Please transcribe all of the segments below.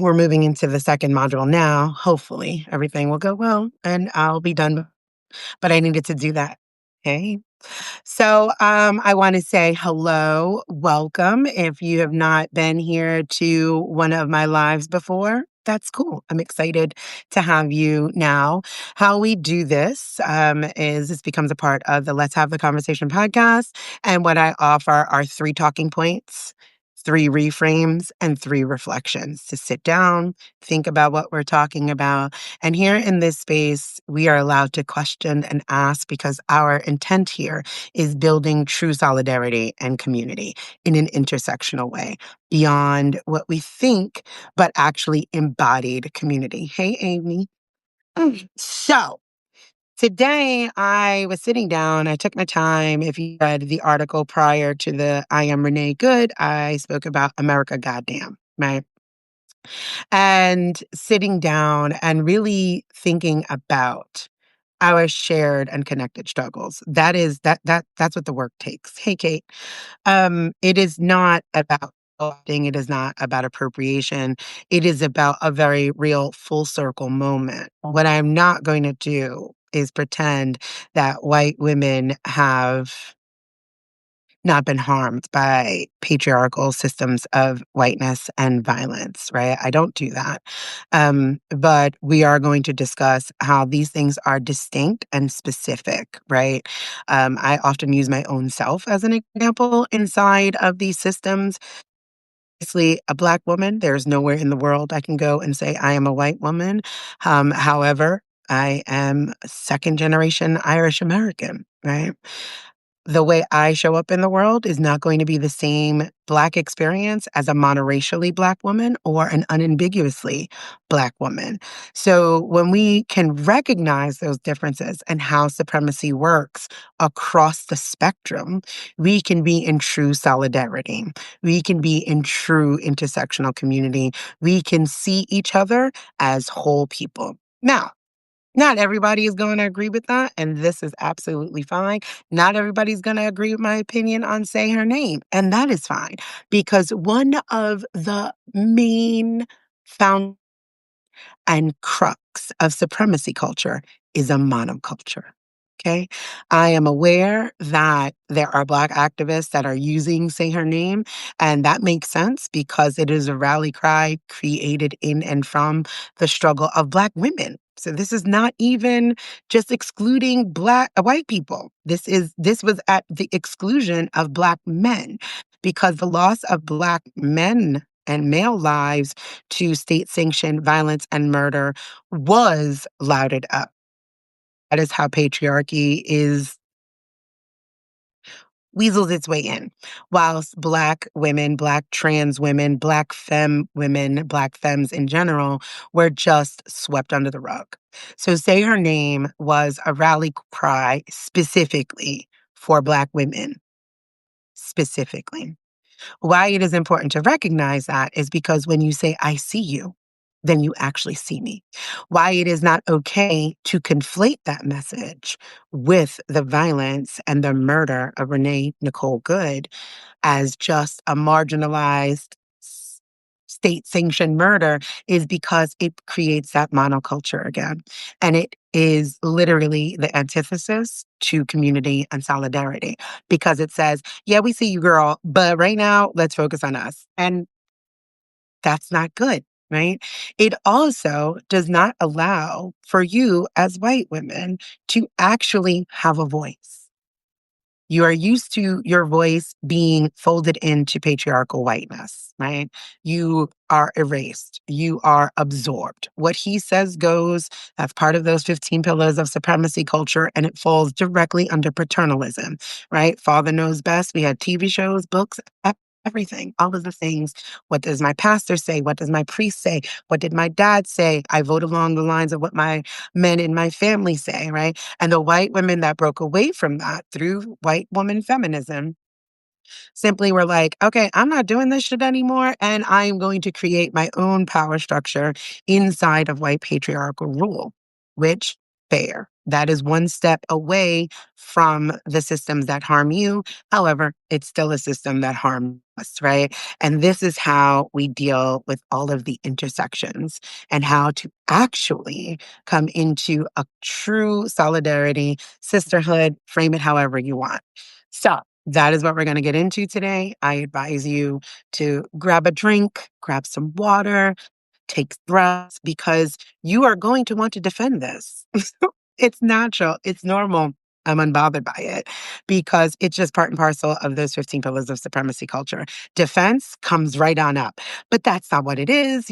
We're moving into the second module now. Hopefully, everything will go well and I'll be done. But I needed to do that. Okay. So I want to say hello, welcome. If you have not been here to one of my lives before, that's cool. I'm excited to have you now. How we do this is this becomes a part of the Let's Have the Conversation podcast. And what I offer are three talking points, three reframes, and three reflections to sit down, think about what we're talking about. And here in this space, we are allowed to question and ask because our intent here is building true solidarity and community in an intersectional way beyond what we think, but actually embodied community. Hey, Amy. So, today I was sitting down, I took my time. If you read the article prior to the I Am Renee Good, I spoke about America Goddamn, right? And sitting down and really thinking about our shared and connected struggles. That's what the work takes. Hey, Kate. It is not about thing. It is not about appropriation. It is about a very real full circle moment. What I'm not going to do is pretend that white women have not been harmed by patriarchal systems of whiteness and violence, right? I don't do that. But we are going to discuss how these things are distinct and specific, right? I often use my own self as an example inside of these systems. Obviously, a Black woman, there's nowhere in the world I can go and say I am a white woman. However, I am second generation Irish American, right? The way I show up in the world is not going to be the same Black experience as a monoracially Black woman or an unambiguously Black woman. So when we can recognize those differences and how supremacy works across the spectrum, we can be in true solidarity. We can be in true intersectional community. We can see each other as whole people. Now, not everybody is going to agree with that, and this is absolutely fine. Not everybody's going to agree with my opinion on Say Her Name, and that is fine because one of the main found and crux of supremacy culture is a monoculture. Okay. I am aware that there are Black activists that are using Say Her Name, and that makes sense because it is a rally cry created in and from the struggle of Black women. So this is not even just excluding white people. This was at the exclusion of Black men because the loss of Black men and male lives to state-sanctioned violence and murder was lauded up. That is how patriarchy is weasels its way in. Whilst Black women, Black trans women, Black femme women, Black femmes in general were just swept under the rug. So Say Her Name was a rally cry specifically for Black women, specifically. Why it is important to recognize that is because when you say, I see you, then you actually see me. Why it is not okay to conflate that message with the violence and the murder of Renee Nicole Good as just a marginalized state-sanctioned murder is because it creates that monoculture again. And it is literally the antithesis to community and solidarity because it says, yeah, we see you, girl, but right now, let's focus on us. And that's not good, right? It also does not allow for you as white women to actually have a voice. You are used to your voice being folded into patriarchal whiteness, right? You are erased. You are absorbed. What he says goes. That's part of those 15 pillars of supremacy culture, and it falls directly under paternalism, right? Father knows best. We had TV shows, books, everything, all of the things. What does my pastor say? What does my priest say? What did my dad say? I vote along the lines of what my men in my family say, right? And the white women that broke away from that through white woman feminism simply were like, okay, I'm not doing this shit anymore. And I'm going to create my own power structure inside of white patriarchal rule, which fair. That is one step away from the systems that harm you. However, it's still a system that harms us, right? And this is how we deal with all of the intersections and how to actually come into a true solidarity, sisterhood, frame it however you want. So, that is what we're going to get into today. I advise you to grab a drink, grab some water, take breaths, because you are going to want to defend this. It's natural, it's normal. I'm unbothered by it because it's just part and parcel of those 15 pillars of supremacy culture. Defense comes right on up, but that's not what it is.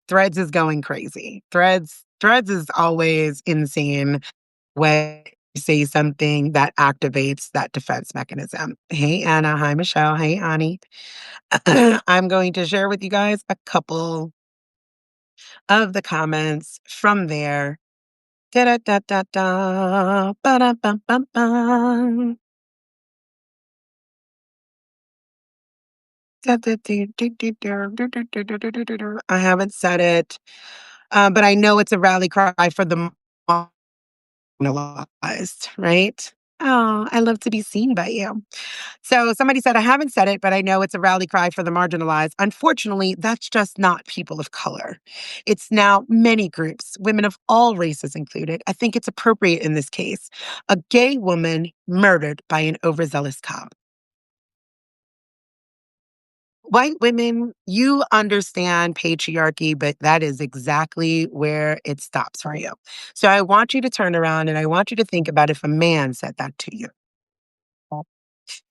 Threads is going crazy. Threads is always insane when you say something that activates that defense mechanism. Hey, Anna. Hi, Michelle. Hey, Ani. I'm going to share with you guys a couple of the comments from there. Da da da da da. Ba da bum bum bum. I haven't said it, but I know it's a rally cry for the marginalized, right? Oh, I love to be seen by you. So somebody said, I haven't said it, but I know it's a rally cry for the marginalized. Unfortunately, that's just not people of color. It's now many groups, women of all races included. I think it's appropriate in this case. A gay woman murdered by an overzealous cop. White women, you understand patriarchy, but that is exactly where it stops for you. So I want you to turn around and I want you to think about if a man said that to you.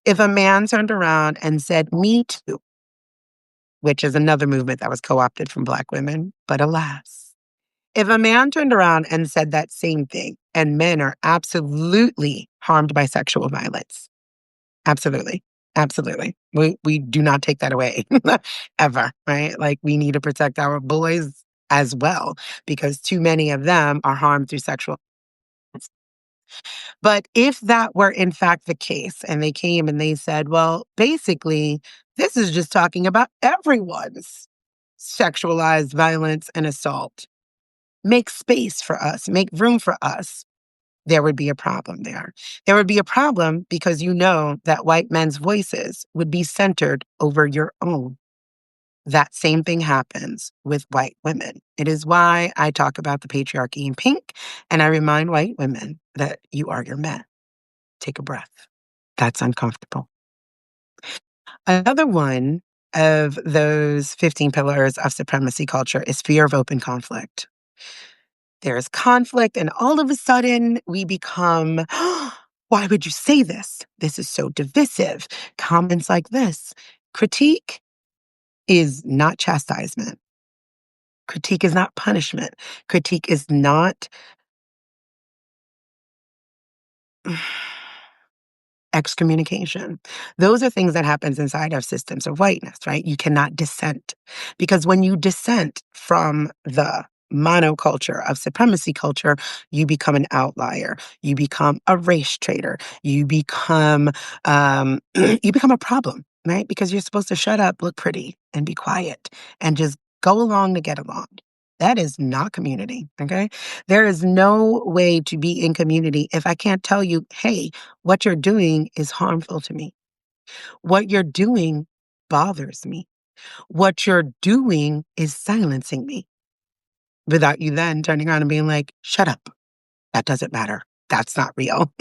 If a man turned around and said, "Me too," which is another movement that was co-opted from Black women, but alas. If a man turned around and said that same thing, and men are absolutely harmed by sexual violence. Absolutely. Absolutely. We do not take that away ever, right? Like we need to protect our boys as well because too many of them are harmed through sexual. But if that were in fact the case and they came and they said, well, basically, this is just talking about everyone's sexualized violence and assault. Make space for us, make room for us. There would be a problem there. There would be a problem because you know that white men's voices would be centered over your own. That same thing happens with white women. It is why I talk about the patriarchy in pink and I remind white women that you are your men. Take a breath. That's uncomfortable. Another one of those 15 pillars of supremacy culture is fear of open conflict. There's conflict, and all of a sudden we become, why would you say this? This is so divisive. Comments like this. Critique is not chastisement. Critique is not punishment. Critique is not excommunication. Those are things that happens inside of systems of whiteness, right? You cannot dissent because when you dissent from the monoculture of supremacy culture, you become an outlier. You become a race traitor. You become you become a problem, right? Because you're supposed to shut up, look pretty, and be quiet, and just go along to get along. That is not community, okay? There is no way to be in community if I can't tell you, hey, what you're doing is harmful to me. What you're doing bothers me. What you're doing is silencing me without you then turning around and being like, shut up. That doesn't matter. That's not real.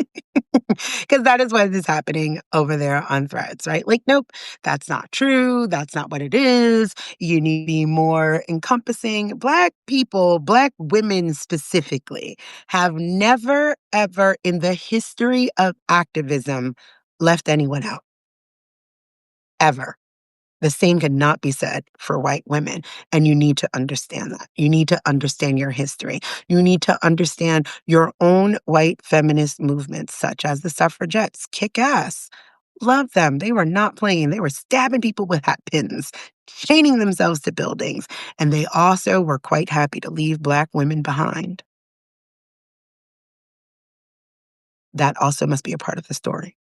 Because that is what is happening over there on Threads, right? Like, nope, that's not true. That's not what it is. You need to be more encompassing. Black people, Black women specifically, have never, ever in the history of activism left anyone out, ever. The same cannot be said for white women. And you need to understand that. You need to understand your history. You need to understand your own white feminist movements, such as the suffragettes. Kick ass. Love them. They were not playing. They were stabbing people with hat pins, chaining themselves to buildings. And they also were quite happy to leave Black women behind. That also must be a part of the story.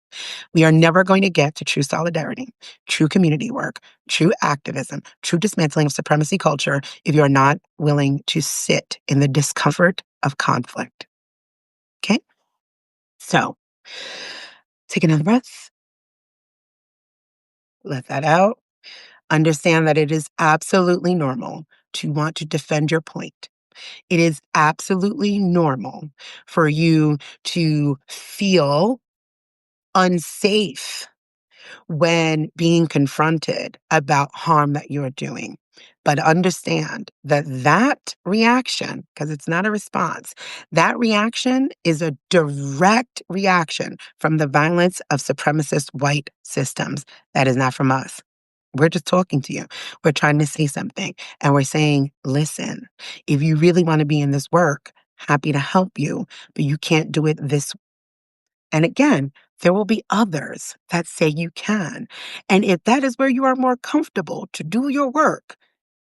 We are never going to get to true solidarity, true community work, true activism, true dismantling of supremacy culture if you are not willing to sit in the discomfort of conflict. Okay? So, take another breath. Let that out. Understand that it is absolutely normal to want to defend your point. It is absolutely normal for you to feel unsafe when being confronted about harm that you're doing. But understand that that reaction, because it's not a response, that reaction is a direct reaction from the violence of supremacist white systems. That is not from us. We're just talking to you. We're trying to say something. And we're saying, listen, if you really want to be in this work, happy to help you, but you can't do it this. And again, there will be others that say you can. And if that is where you are more comfortable to do your work,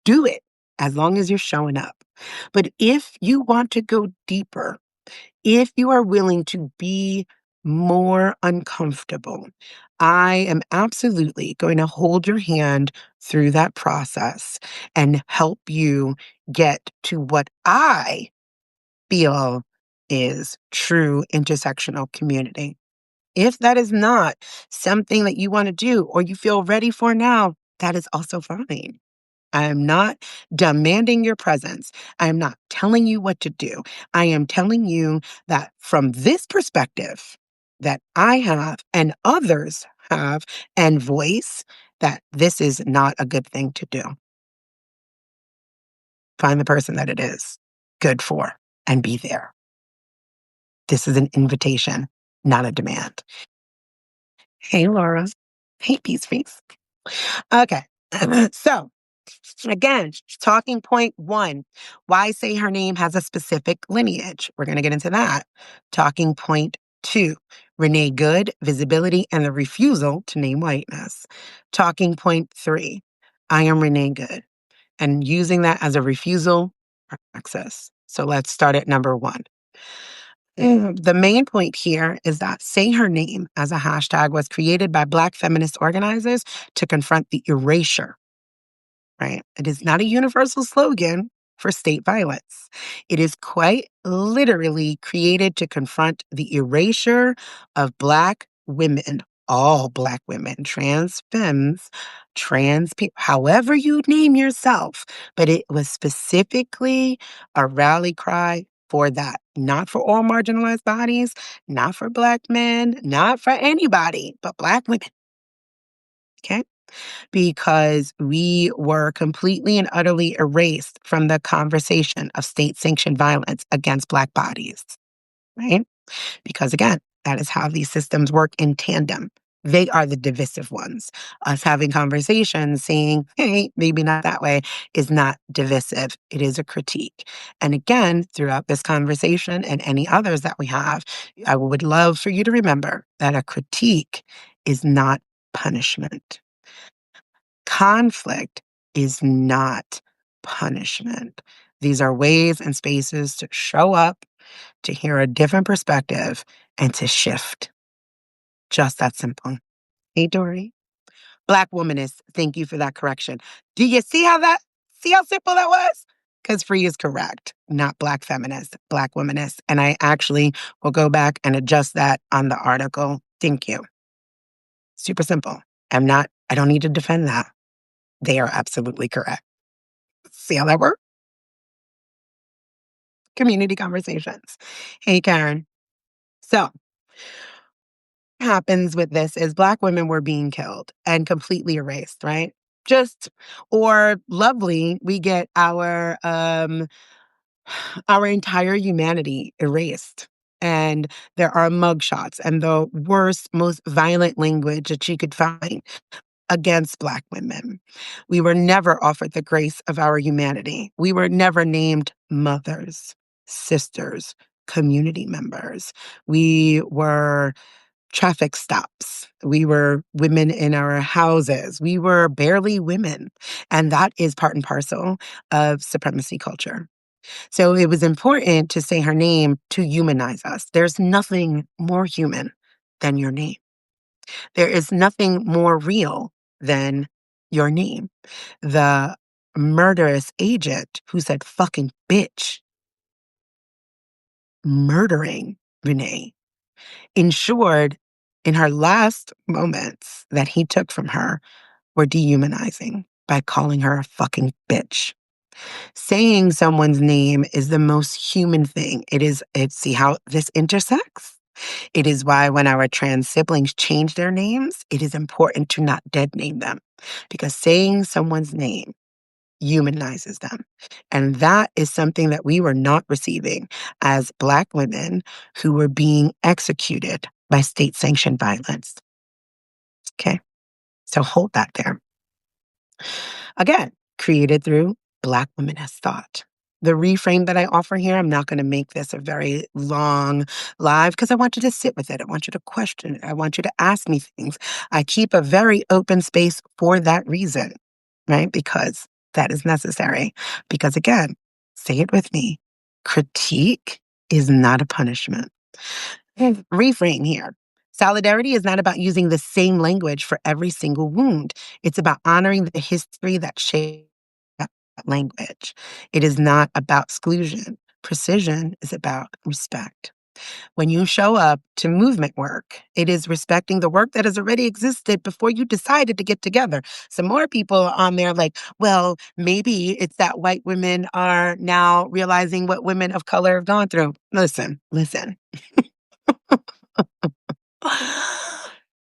do it as long as you're showing up. But if you want to go deeper, if you are willing to be more uncomfortable, I am absolutely going to hold your hand through that process and help you get to what I feel is true intersectional community. If that is not something that you want to do or you feel ready for now, that is also fine. I am not demanding your presence. I am not telling you what to do. I am telling you that from this perspective that I have and others have and voice, that this is not a good thing to do. Find the person that it is good for and be there. This is an invitation, not a demand. Hey, Laura. Hey, Peace Face. Okay. So, again, talking point one, why say her name has a specific lineage? We're going to get into that. Talking point two, Renee Good, visibility and the refusal to name whiteness. Talking point three, I am Renee Good, and using that as a refusal for access. So let's start at number one. The main point here is that Say Her Name as a hashtag was created by Black feminist organizers to confront the erasure, right? It is not a universal slogan for state violence. It is quite literally created to confront the erasure of Black women, all Black women, trans femmes, trans people, however you name yourself. But it was specifically a rally cry for that, not for all marginalized bodies, not for Black men, not for anybody, but Black women. Okay? Because we were completely and utterly erased from the conversation of state-sanctioned violence against Black bodies, right? Because again, that is how these systems work in tandem. They are the divisive ones. Us having conversations saying, hey, maybe not that way, is not divisive. It is a critique. And again, throughout this conversation and any others that we have, I would love for you to remember that a critique is not punishment. Conflict is not punishment. These are ways and spaces to show up, to hear a different perspective, and to shift. Just that simple. Hey, Dory. Black womanist, thank you for that correction. Do you see how simple that was? Because free is correct, not Black feminist, Black womanist. And I actually will go back and adjust that on the article. Thank you. Super simple. I don't need to defend that. They are absolutely correct. See how that works? Community conversations. Hey, Karen. So, what happens with this is Black women were being killed and completely erased, right? Just, or lovely, we get our entire humanity erased. And there are mugshots and the worst, most violent language that you could find against Black women. We were never offered the grace of our humanity. We were never named mothers, sisters, community members. We were traffic stops. We were women in our houses. We were barely women. And that is part and parcel of supremacy culture. So it was important to say her name to humanize us. There's nothing more human than your name. There is nothing more real than your name. The murderous agent who said fucking bitch, murdering Renee, ensured in her last moments that he took from her we're dehumanizing by calling her a fucking bitch. Saying someone's name is the most human thing. See how this intersects? It is why when our trans siblings change their names, it is important to not dead name them because saying someone's name humanizes them. And that is something that we were not receiving as Black women who were being executed by state sanctioned violence. Okay. So hold that there. Again, created through Black women as thought. The reframe that I offer here, I'm not going to make this a very long live because I want you to sit with it. I want you to question it. I want you to ask me things. I keep a very open space for that reason, right? Because that is necessary. Because again, say it with me, critique is not a punishment. Reframe here. Solidarity is not about using the same language for every single wound. It's about honoring the history that shaped that language. It is not about exclusion. Precision is about respect. When you show up to movement work, it is respecting the work that has already existed before you decided to get together. Some more people are on there like, well, maybe it's that white women are now realizing what women of color have gone through. Listen.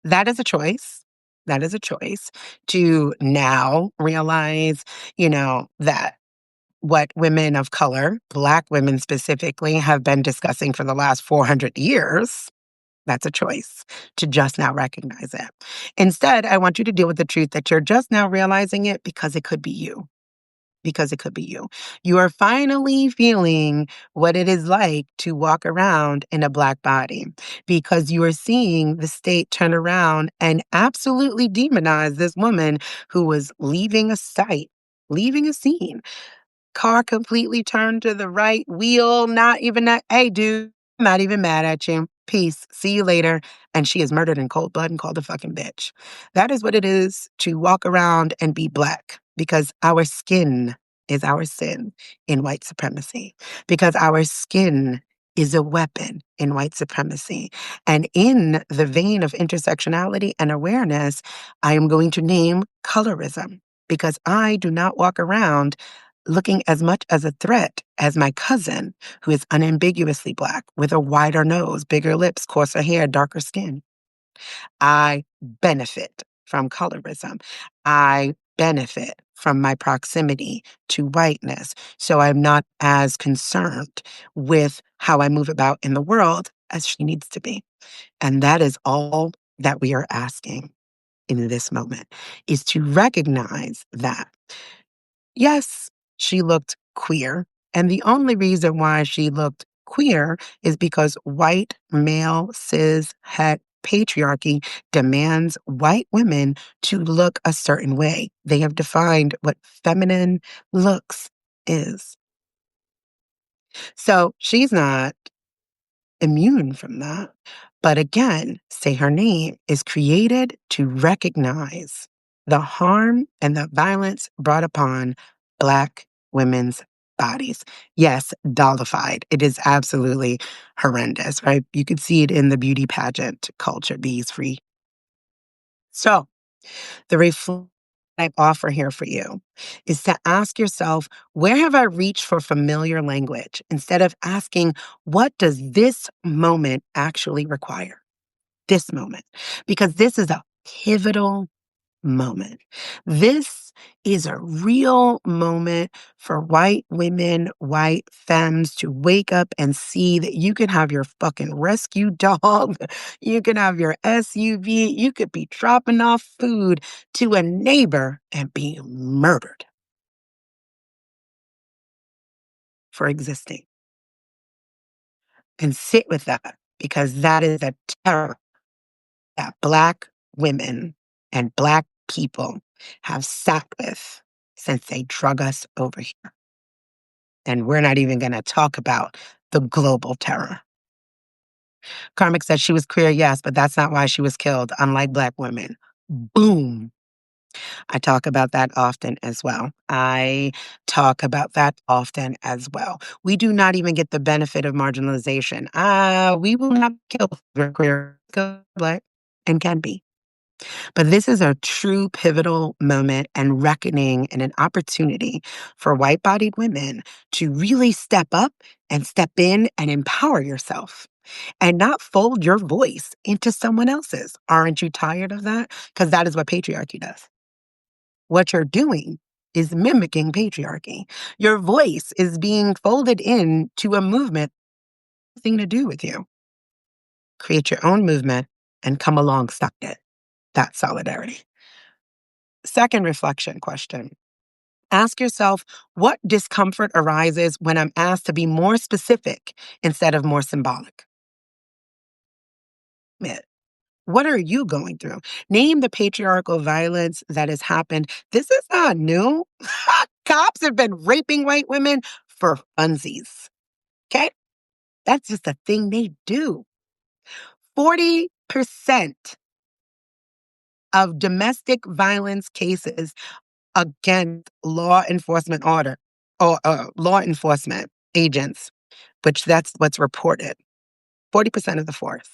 That is a choice. That is a choice to now realize, that what women of color, Black women specifically, have been discussing for the last 400 years. That's a choice to just now recognize it. Instead, I want you to deal with the truth that you're just now realizing it because it could be you. Because it could be you. You are finally feeling what it is like to walk around in a Black body because you are seeing the state turn around and absolutely demonize this woman who was leaving a site, leaving a scene. Car completely turned to the right, wheel, not even that. Hey, dude, I'm not even mad at you. Peace. See you later. And she is murdered in cold blood and called a fucking bitch. That is what it is to walk around and be Black because our skin is our sin in white supremacy, because our skin is a weapon in white supremacy. And in the vein of intersectionality and awareness, I am going to name colorism because I do not walk around looking as much as a threat as my cousin, who is unambiguously Black, with a wider nose, bigger lips, coarser hair, darker skin. I benefit from colorism. I benefit from my proximity to whiteness. So I'm not as concerned with how I move about in the world as she needs to be. And that is all that we are asking in this moment, is to recognize that yes, she looked queer. And the only reason why she looked queer is because white, male, cis, het patriarchy demands white women to look a certain way. They have defined what feminine looks is. So she's not immune from that. But again, Say Her Name is created to recognize the harm and the violence brought upon Black women's bodies. Yes, dollified. It is absolutely horrendous, right? You could see it in the beauty pageant culture, Bees Free. So the reflection I offer here for you is to ask yourself, where have I reached for familiar language? Instead of asking, what does this moment actually require? This moment. Because this is a pivotal moment. This is a real moment for white women, white femmes to wake up and see that you can have your fucking rescue dog, you can have your SUV, you could be dropping off food to a neighbor and be murdered for existing. And sit with that because that is a terror that Black women and Black people have sat with since they drug us over here. And we're not even going to talk about the global terror. Karmic said she was queer, yes, but that's not why she was killed, unlike Black women. Boom. I talk about that often as well. I talk about that often as well. We do not even get the benefit of marginalization. We will not kill if we're queer, Black, and can be. But this is a true pivotal moment and reckoning and an opportunity for white bodied women to really step up and step in and empower yourself and not fold your voice into someone else's. Aren't you tired of that? Because that is what patriarchy does. What you're doing is mimicking patriarchy. Your voice is being folded in to a movement, thing to do with you. Create your own movement and come alongside it. That's solidarity. Second reflection question. Ask yourself what discomfort arises when I'm asked to be more specific instead of more symbolic. What are you going through? Name the patriarchal violence that has happened. This is not new. Cops have been raping white women for funsies. Okay? That's just a thing they do. 40% of domestic violence cases against law enforcement order or law enforcement agents, which that's what's reported. 40% of the force.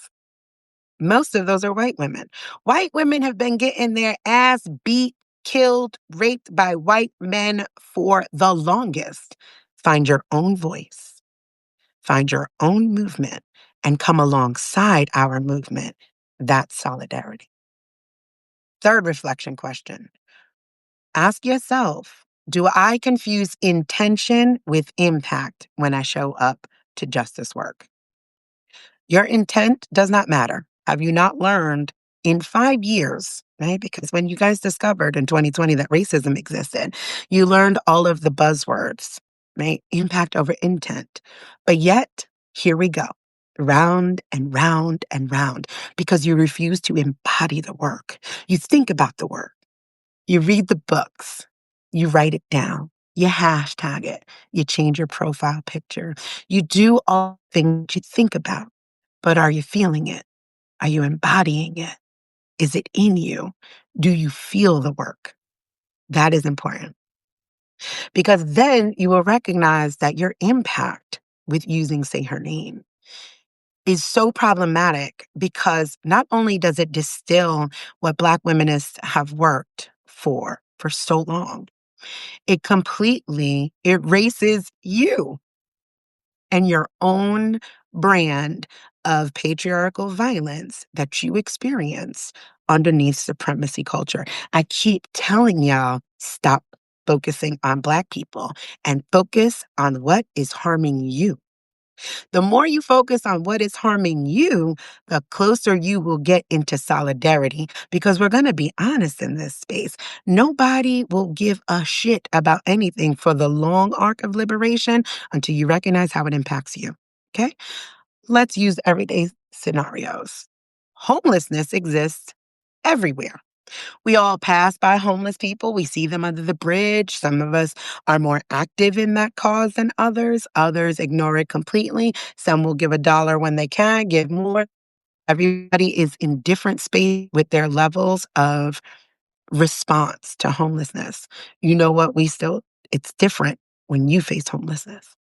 Most of those are white women. White women have been getting their ass beat, killed, raped by white men for the longest. Find your own voice, find your own movement, and come alongside our movement. That's solidarity. Third reflection question. Ask yourself, do I confuse intention with impact when I show up to justice work? Your intent does not matter. Have you not learned in 5 years, right? Because when you guys discovered in 2020 that racism existed, you learned all of the buzzwords, right? Impact over intent. But yet, here we go, round and round and round, because you refuse to embody the work. You think about the work. You read the books, you write it down, you hashtag it, you change your profile picture, you do all things you think about. But are you feeling it? Are you embodying it? Is it in you? Do you feel the work? That is important because then you will recognize that your impact with using Say Her Name is so problematic because not only does it distill what Black wominists have worked for so long, it completely erases you and your own brand of patriarchal violence that you experience underneath supremacy culture. I keep telling y'all, stop focusing on Black people and focus on what is harming you. The more you focus on what is harming you, the closer you will get into solidarity. Because we're going to be honest in this space. Nobody will give a shit about anything for the long arc of liberation until you recognize how it impacts you. Okay? Let's use everyday scenarios. Homelessness exists everywhere. We all pass by homeless people. We see them under the bridge. Some of us are more active in that cause than others. Others ignore it completely. Some will give $1 when they can, give more. Everybody is in different space with their levels of response to homelessness. You know what? It's different when you face homelessness.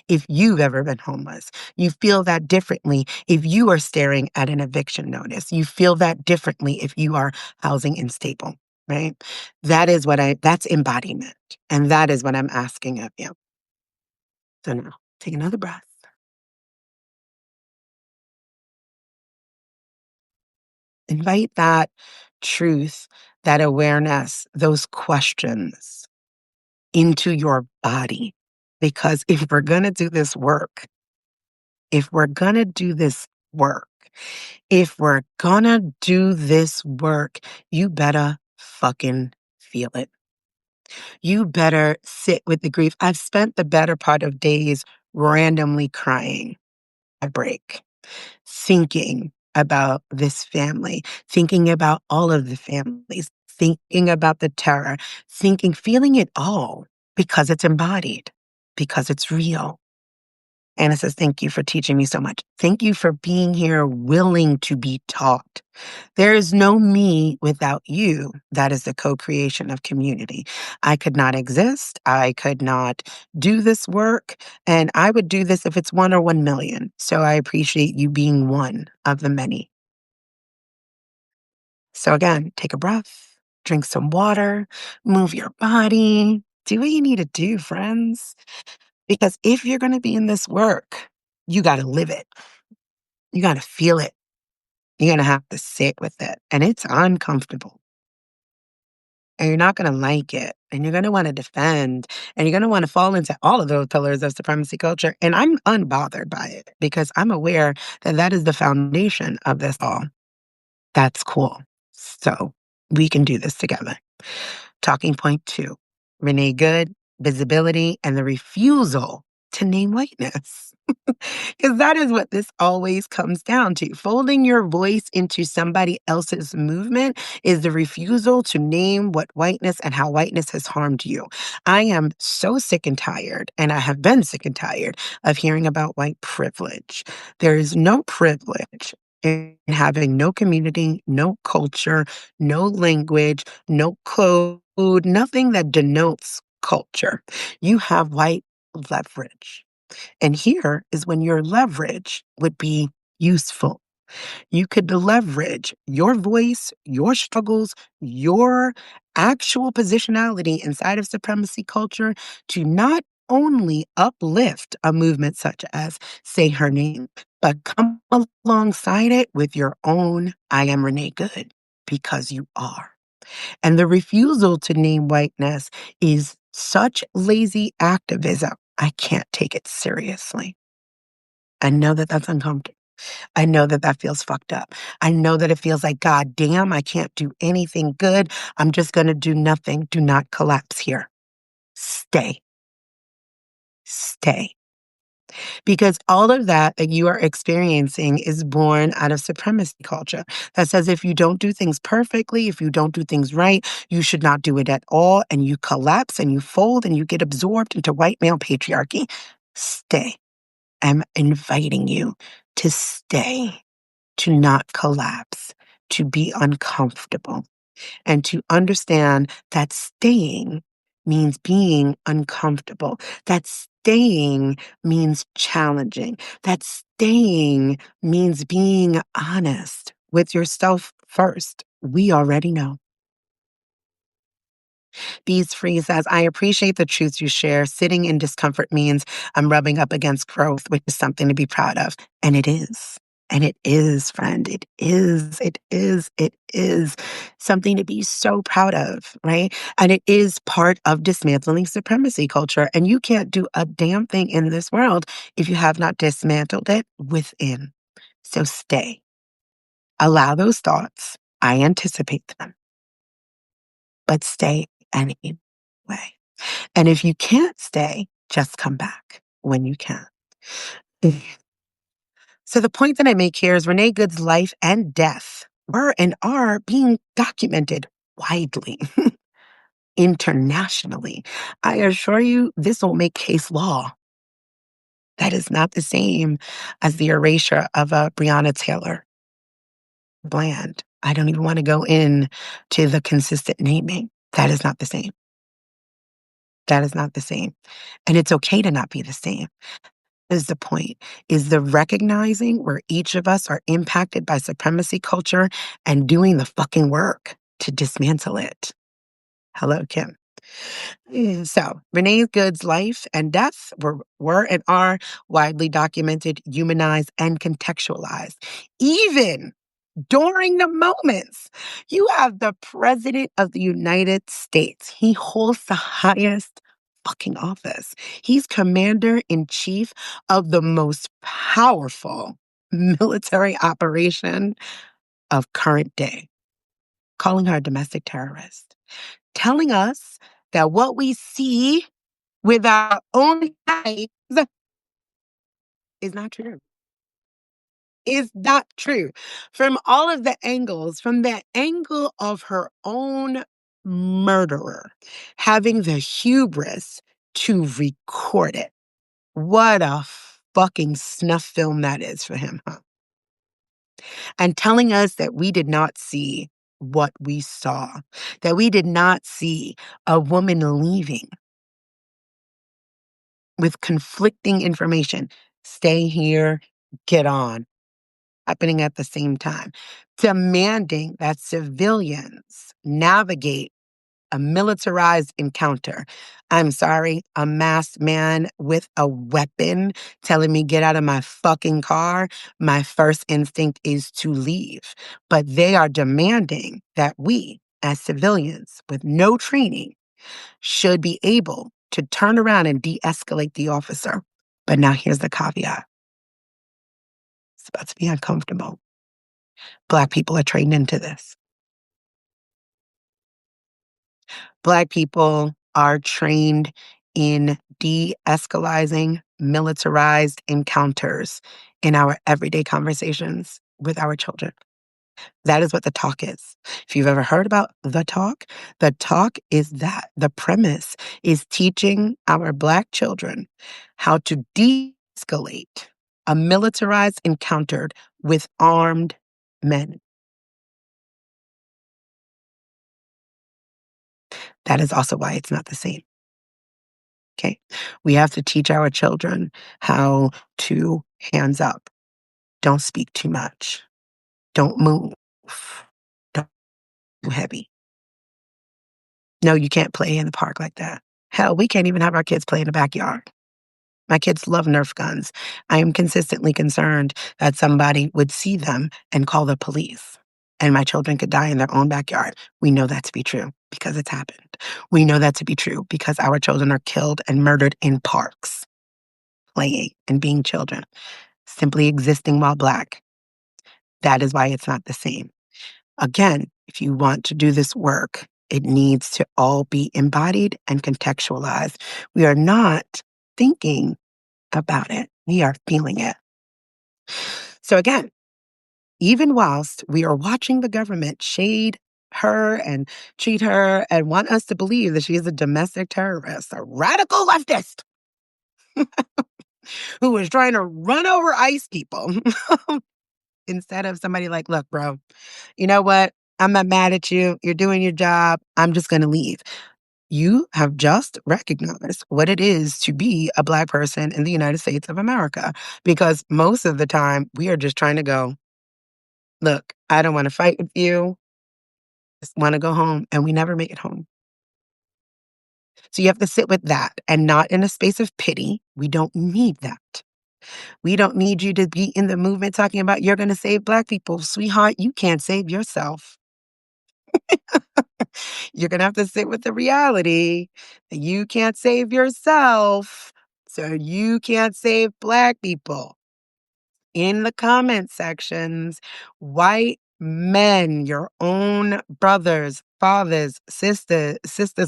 If you've ever been homeless. You feel that differently if you are staring at an eviction notice. You feel that differently if you are housing unstable, right? That's embodiment. And that is what I'm asking of you. So now, take another breath. Invite that truth, that awareness, those questions into your body. Because if we're going to do this work, if we're going to do this work, if we're gonna do this work, you better fucking feel it. You better sit with the grief. I've spent the better part of days randomly crying a break, thinking about this family, thinking about all of the families, thinking about the terror, feeling it all because it's embodied, because it's real. Anna says, thank you for teaching me so much. Thank you for being here, willing to be taught. There is no me without you. That is the co-creation of community. I could not exist. I could not do this work. And I would do this if it's 1 or 1 million. So I appreciate you being one of the many. So again, take a breath, drink some water, move your body, do what you need to do, friends. Because if you're going to be in this work, you got to live it. You got to feel it. You're going to have to sit with it. And it's uncomfortable. And you're not going to like it. And you're going to want to defend. And you're going to want to fall into all of those pillars of supremacy culture. And I'm unbothered by it because I'm aware that that is the foundation of this all. That's cool. So we can do this together. Talking point 2, Renee Good, visibility, and the refusal to name whiteness. Because that is what this always comes down to. Folding your voice into somebody else's movement is the refusal to name what whiteness and how whiteness has harmed you. I am so sick and tired, and I have been sick and tired of hearing about white privilege. There is no privilege in having no community, no culture, no language, no code, nothing that denotes culture. You have white leverage. And here is when your leverage would be useful. You could leverage your voice, your struggles, your actual positionality inside of supremacy culture to not only uplift a movement such as Say Her Name, but come alongside it with your own I am Renee Good, because you are. And the refusal to name whiteness is such lazy activism. I can't take it seriously. I know that that's uncomfortable. I know that that feels fucked up. I know that it feels like, God damn, I can't do anything good. I'm just going to do nothing. Do not collapse here. Stay. Stay. Because all of that you are experiencing is born out of supremacy culture that says if you don't do things perfectly, if you don't do things right, you should not do it at all. And you collapse and you fold and you get absorbed into white male patriarchy. Stay. I'm inviting you to stay, to not collapse, to be uncomfortable, and to understand that staying means being uncomfortable, that staying means challenging, that staying means being honest with yourself first. We already know. Bees Free says, I appreciate the truth you share. Sitting in discomfort means I'm rubbing up against growth, which is something to be proud of. And it is. And it is, friend. It is. It is. It is something to be so proud of, right? And it is part of dismantling supremacy culture. And you can't do a damn thing in this world if you have not dismantled it within. So stay. Allow those thoughts. I anticipate them, but stay anyway. And if you can't stay, just come back when you can. So the point that I make here is Renee Good's life and death were and are being documented widely, internationally. I assure you, this will make case law. That is not the same as the erasure of a Breonna Taylor Bland. I don't even want to go in to the consistent naming. That is not the same. That is not the same. And it's okay to not be the same. Is the point, is the recognizing where each of us are impacted by supremacy culture and doing the fucking work to dismantle it. Hello, Kim. So, Renee Good's life and death were and are widely documented, humanized, and contextualized. Even during the moments, you have the President of the United States. He holds the highest fucking office. He's commander in chief of the most powerful military operation of current day, calling her a domestic terrorist, telling us that what we see with our own eyes is not true. Is not true. From all of the angles, from the angle of her own murderer having the hubris to record it. What a fucking snuff film that is for him, huh? And telling us that we did not see what we saw, that we did not see a woman leaving with conflicting information. Stay here, get on. happening at the same time, demanding that civilians navigate a militarized encounter. I'm sorry, a masked man with a weapon telling me get out of my fucking car. My first instinct is to leave. But they are demanding that we, as civilians with no training, should be able to turn around and de-escalate the officer. But now here's the caveat. It's about to be uncomfortable. Black people are trained into this. Black people are trained in de-escalating militarized encounters in our everyday conversations with our children. That is what the talk is. If you've ever heard about the talk is that. The premise is teaching our Black children how to de-escalate a militarized encounter with armed men. That is also why it's not the same. Okay. We have to teach our children how to hands up. Don't speak too much. Don't move. Don't move heavy. No, you can't play in the park like that. Hell, we can't even have our kids play in the backyard. My kids love Nerf guns. I am consistently concerned that somebody would see them and call the police, and my children could die in their own backyard. We know that to be true because it's happened. We know that to be true because our children are killed and murdered in parks, playing and being children, simply existing while Black. That is why it's not the same. Again, if you want to do this work, it needs to all be embodied and contextualized. We are not thinking about it, we are feeling it. So, again, even whilst we are watching the government shade her and treat her and want us to believe that she is a domestic terrorist, a radical leftist who is trying to run over ICE people, instead of somebody like, look, bro, you know what? I'm not mad at you. You're doing your job. I'm just going to leave. You have just recognized what it is to be a Black person in the United States of America. Because most of the time, we are just trying to go, look, I don't want to fight with you. Just want to go home. And we never make it home. So you have to sit with that and not in a space of pity. We don't need that. We don't need you to be in the movement talking about you're going to save Black people. Sweetheart, you can't save yourself. You're going to have to sit with the reality that you can't save yourself. So you can't save Black people. In the comment sections, white men, your own brothers, fathers, sisters,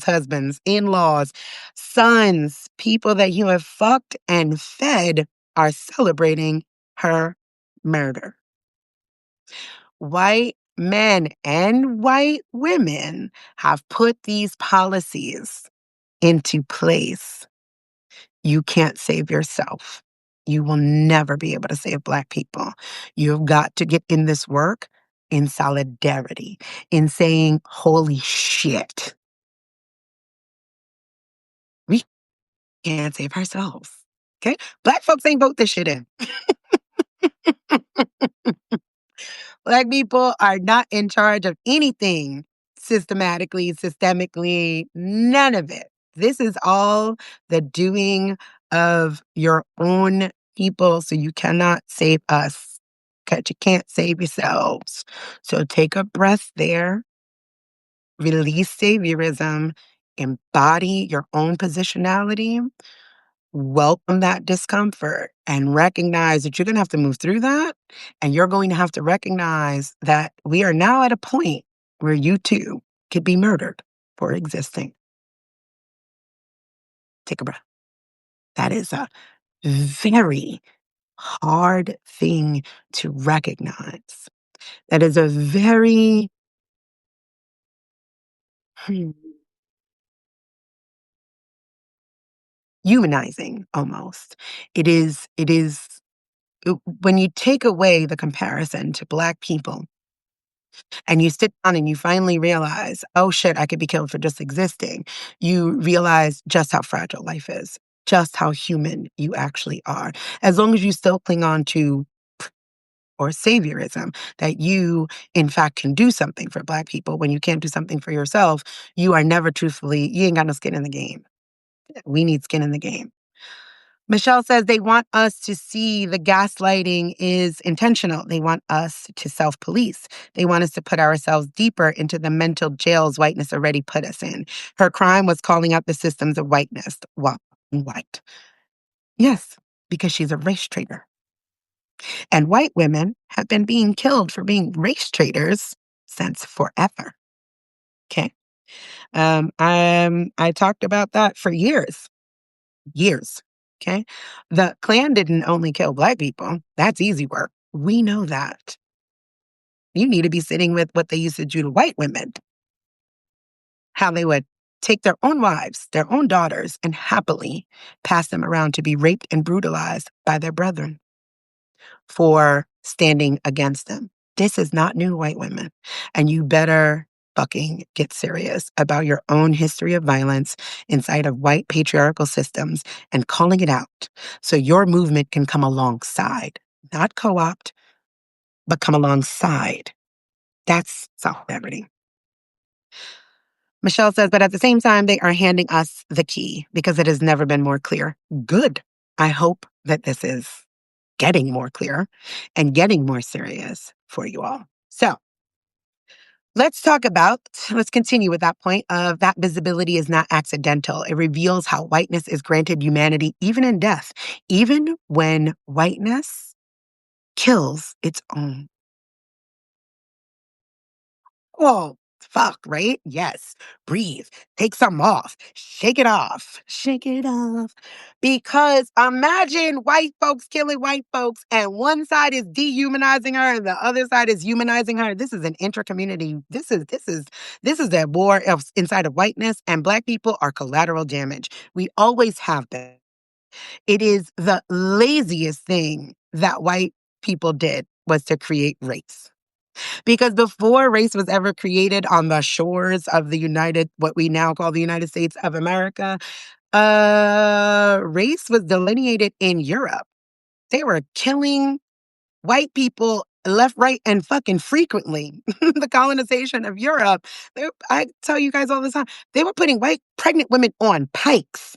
husbands, in-laws, sons, people that you have fucked and fed are celebrating her murder. White men and white women have put these policies into place. You can't save yourself. You will never be able to save Black people. You've got to get in this work in solidarity, in saying, holy shit, we can't save ourselves. Okay? Black folks ain't vote this shit in. Black people are not in charge of anything systematically, systemically, none of it. This is all the doing of your own people, so you cannot save us because you can't save yourselves. So take a breath there, release saviorism, embody your own positionality, welcome that discomfort and recognize that you're going to have to move through that. And you're going to have to recognize that we are now at a point where you too could be murdered for existing. Take a breath. That is a very hard thing to recognize. That is a very hmm, humanizing almost. It is when you take away the comparison to Black people and you sit down and you finally realize, oh shit, I could be killed for just existing, you realize just how fragile life is, just how human you actually are. As long as you still cling on to or saviorism, that you, in fact, can do something for Black people when you can't do something for yourself. You are never truthfully, you ain't got no skin in the game. We need skin in the game. Michelle says they want us to see the gaslighting is intentional. They want us to self-police. They want us to put ourselves deeper into the mental jails whiteness already put us in. Her crime was calling out the systems of whiteness. Well, white. Yes, because she's a race traitor. And white women have been being killed for being race traitors since forever. Okay. I talked about that for years. Years. Okay. The Klan didn't only kill Black people. That's easy work. We know that. You need to be sitting with what they used to do to white women, how they would take their own wives, their own daughters, and happily pass them around to be raped and brutalized by their brethren for standing against them. This is not new, white women. And you better fucking get serious about your own history of violence inside of white patriarchal systems and calling it out so your movement can come alongside, not co-opt, but come alongside. That's solidarity. Michelle says, but at the same time, they are handing us the key because it has never been more clear. Good. I hope that this is getting more clear and getting more serious for you all. So let's continue with that point of that visibility is not accidental. It reveals how whiteness is granted humanity even in death, even when whiteness kills its own. Oh, fuck, right? Yes. Breathe. Take some off. Shake it off. Shake it off. Because imagine white folks killing white folks, and one side is dehumanizing her and the other side is humanizing her. This is an intra-community. This is a war inside of whiteness, and Black people are collateral damage. We always have been. It is the laziest thing that white people did was to create race. Because before race was ever created on the shores of what we now call the United States of America, race was delineated in Europe. They were killing white people left, right, and fucking frequently. The colonization of Europe, I tell you guys all the time, they were putting white pregnant women on pikes.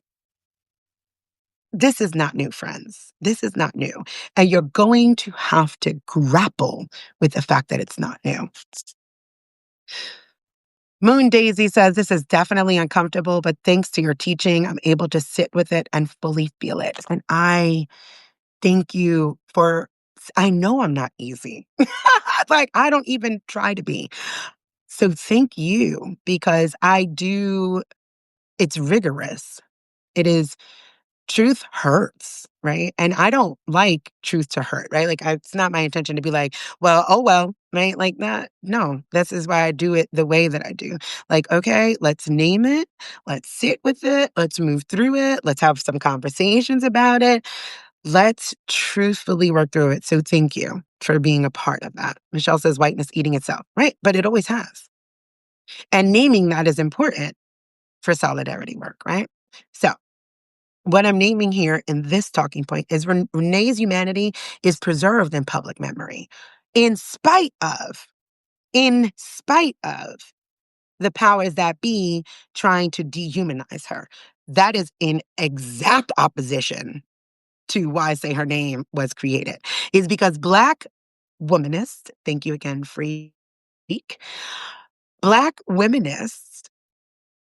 This is not new, friends. This is not new. And you're going to have to grapple with the fact that it's not new. Moon Daisy says, this is definitely uncomfortable, but thanks to your teaching, I'm able to sit with it and fully feel it. And I thank you I know I'm not easy. Like, I don't even try to be. So thank you because it's rigorous. It is. Truth hurts, right? And I don't like truth to hurt, right? Like, it's not my intention to be like, well, oh, well, right? Like that. No, this is why I do it the way that I do. Like, okay, let's name it. Let's sit with it. Let's move through it. Let's have some conversations about it. Let's truthfully work through it. So thank you for being a part of that. Michelle says whiteness eating itself, right? But it always has. And naming that is important for solidarity work, right? So what I'm naming here in this talking point is Renee's humanity is preserved in public memory in spite of, in spite of the powers that be trying to dehumanize her. That is in exact opposition to why Say Her Name was created. Is because Black womanists, thank you again, Freak, Black womanists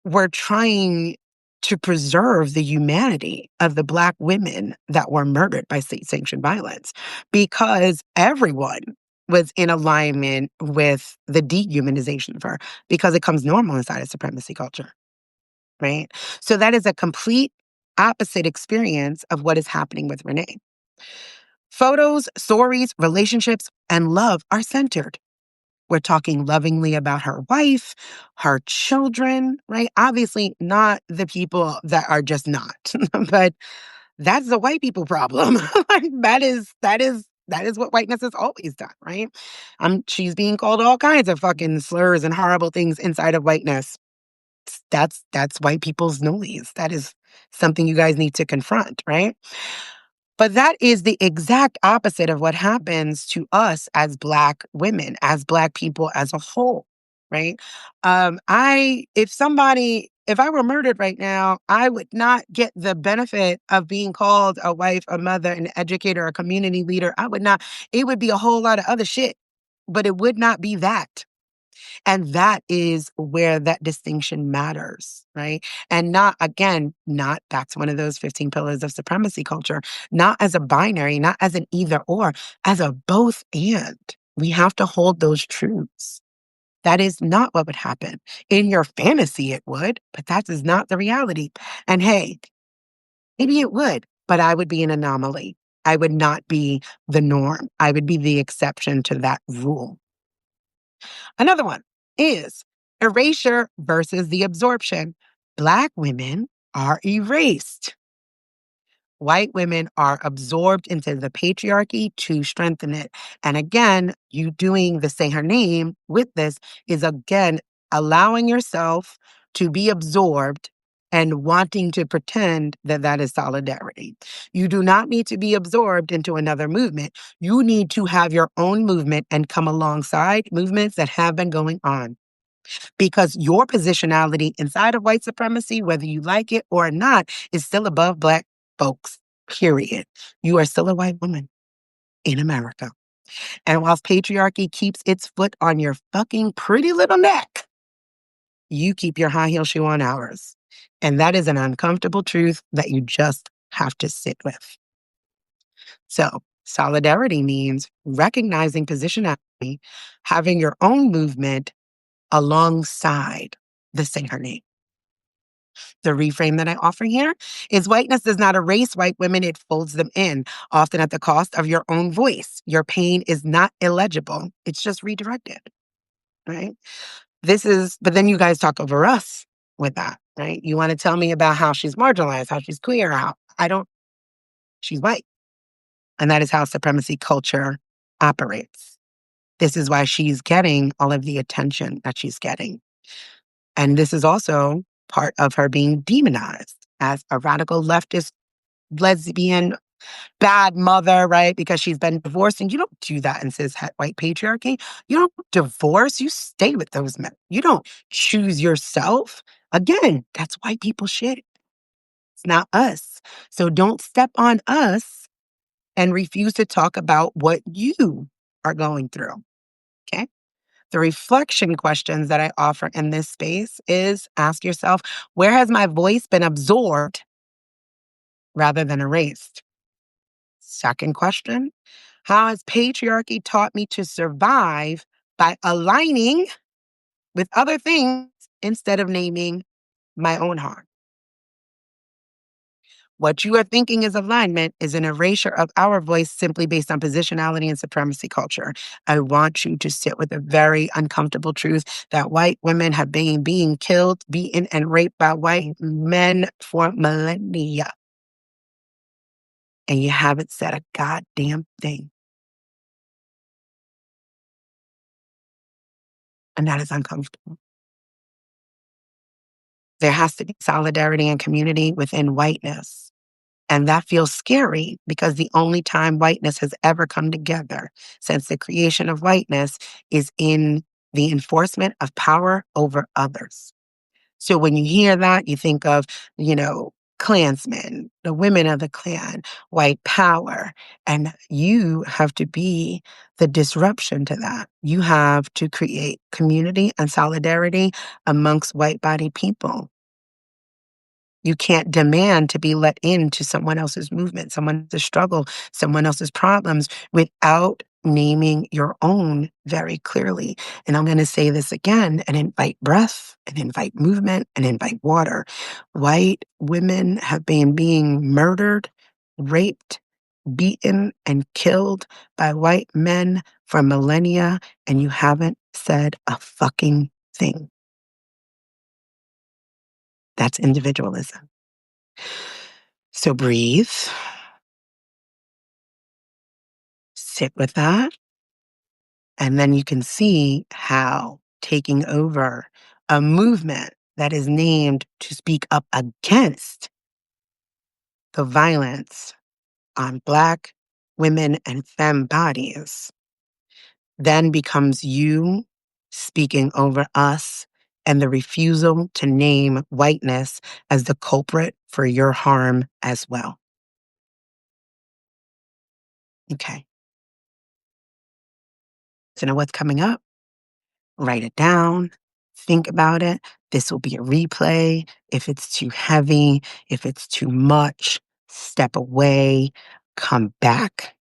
were trying to preserve the humanity of the Black women that were murdered by state-sanctioned violence because everyone was in alignment with the dehumanization of her because it comes normal inside of supremacy culture, right? So that is a complete opposite experience of what is happening with Renee. Photos, stories, relationships, and love are centered. We're talking lovingly about her wife, her children, right? Obviously, not the people that are just not, but that's the white people problem. Like, that is what whiteness has always done, right? She's being called all kinds of fucking slurs and horrible things inside of whiteness. That's white people's nullies. That is something you guys need to confront, right? But that is the exact opposite of what happens to us as Black women, as Black people as a whole, right? If I were murdered right now, I would not get the benefit of being called a wife, a mother, an educator, a community leader. I would not. It would be a whole lot of other shit, but it would not be that. And that is where that distinction matters, right? And not, again, not back to one of those 15 pillars of supremacy culture, not as a binary, not as an either or, as a both and. We have to hold those truths. That is not what would happen. In your fantasy, it would, but that is not the reality. And hey, maybe it would, but I would be an anomaly. I would not be the norm. I would be the exception to that rule. Another one is erasure versus the absorption. Black women are erased. White women are absorbed into the patriarchy to strengthen it. And again, you doing the say her name with this is again allowing yourself to be absorbed and wanting to pretend that that is solidarity. You do not need to be absorbed into another movement. You need to have your own movement and come alongside movements that have been going on because your positionality inside of white supremacy, whether you like it or not, is still above Black folks, period. You are still a white woman in America. And whilst patriarchy keeps its foot on your fucking pretty little neck, you keep your high heel shoe on ours. And that is an uncomfortable truth that you just have to sit with. So, solidarity means recognizing positionality, having your own movement alongside the singer name. The reframe that I offer here is whiteness does not erase white women, it folds them in, often at the cost of your own voice. Your pain is not illegible, it's just redirected, right? But then you guys talk over us with that, right? You want to tell me about how she's marginalized, how she's queer, how I don't, she's white. And that is how supremacy culture operates. This is why she's getting all of the attention that she's getting. And this is also part of her being demonized as a radical leftist, lesbian, bad mother, right? Because she's been divorced. And you don't do that in cis white patriarchy. You don't divorce, you stay with those men. You don't choose yourself. Again, that's white people shit. It's not us. So don't step on us and refuse to talk about what you are going through. Okay? The reflection questions that I offer in this space is ask yourself, where has my voice been absorbed rather than erased? Second question, how has patriarchy taught me to survive by aligning with other things instead of naming my own harm? What you are thinking is alignment is an erasure of our voice simply based on positionality and supremacy culture. I want you to sit with a very uncomfortable truth that white women have been being killed, beaten, and raped by white men for millennia. And you haven't said a goddamn thing. And that is uncomfortable. There has to be solidarity and community within whiteness. And that feels scary because the only time whiteness has ever come together since the creation of whiteness is in the enforcement of power over others. So when you hear that, you think of, Klansmen, the women of the Klan, white power, and you have to be the disruption to that. You have to create community and solidarity amongst white bodied people. You can't demand to be let into someone else's movement, someone else's struggle, someone else's problems without naming your own very clearly. And I'm going to say this again and invite breath and invite movement and invite water. White women have been being murdered, raped, beaten, and killed by white men for millennia, and you haven't said a fucking thing. That's individualism. So breathe, sit with that, and then you can see how taking over a movement that is named to speak up against the violence on Black women and femme bodies then becomes you speaking over us and the refusal to name whiteness as the culprit for your harm as well. Okay. So know what's coming up? Write it down. Think about it. This will be a replay. If it's too heavy, if it's too much, step away, come back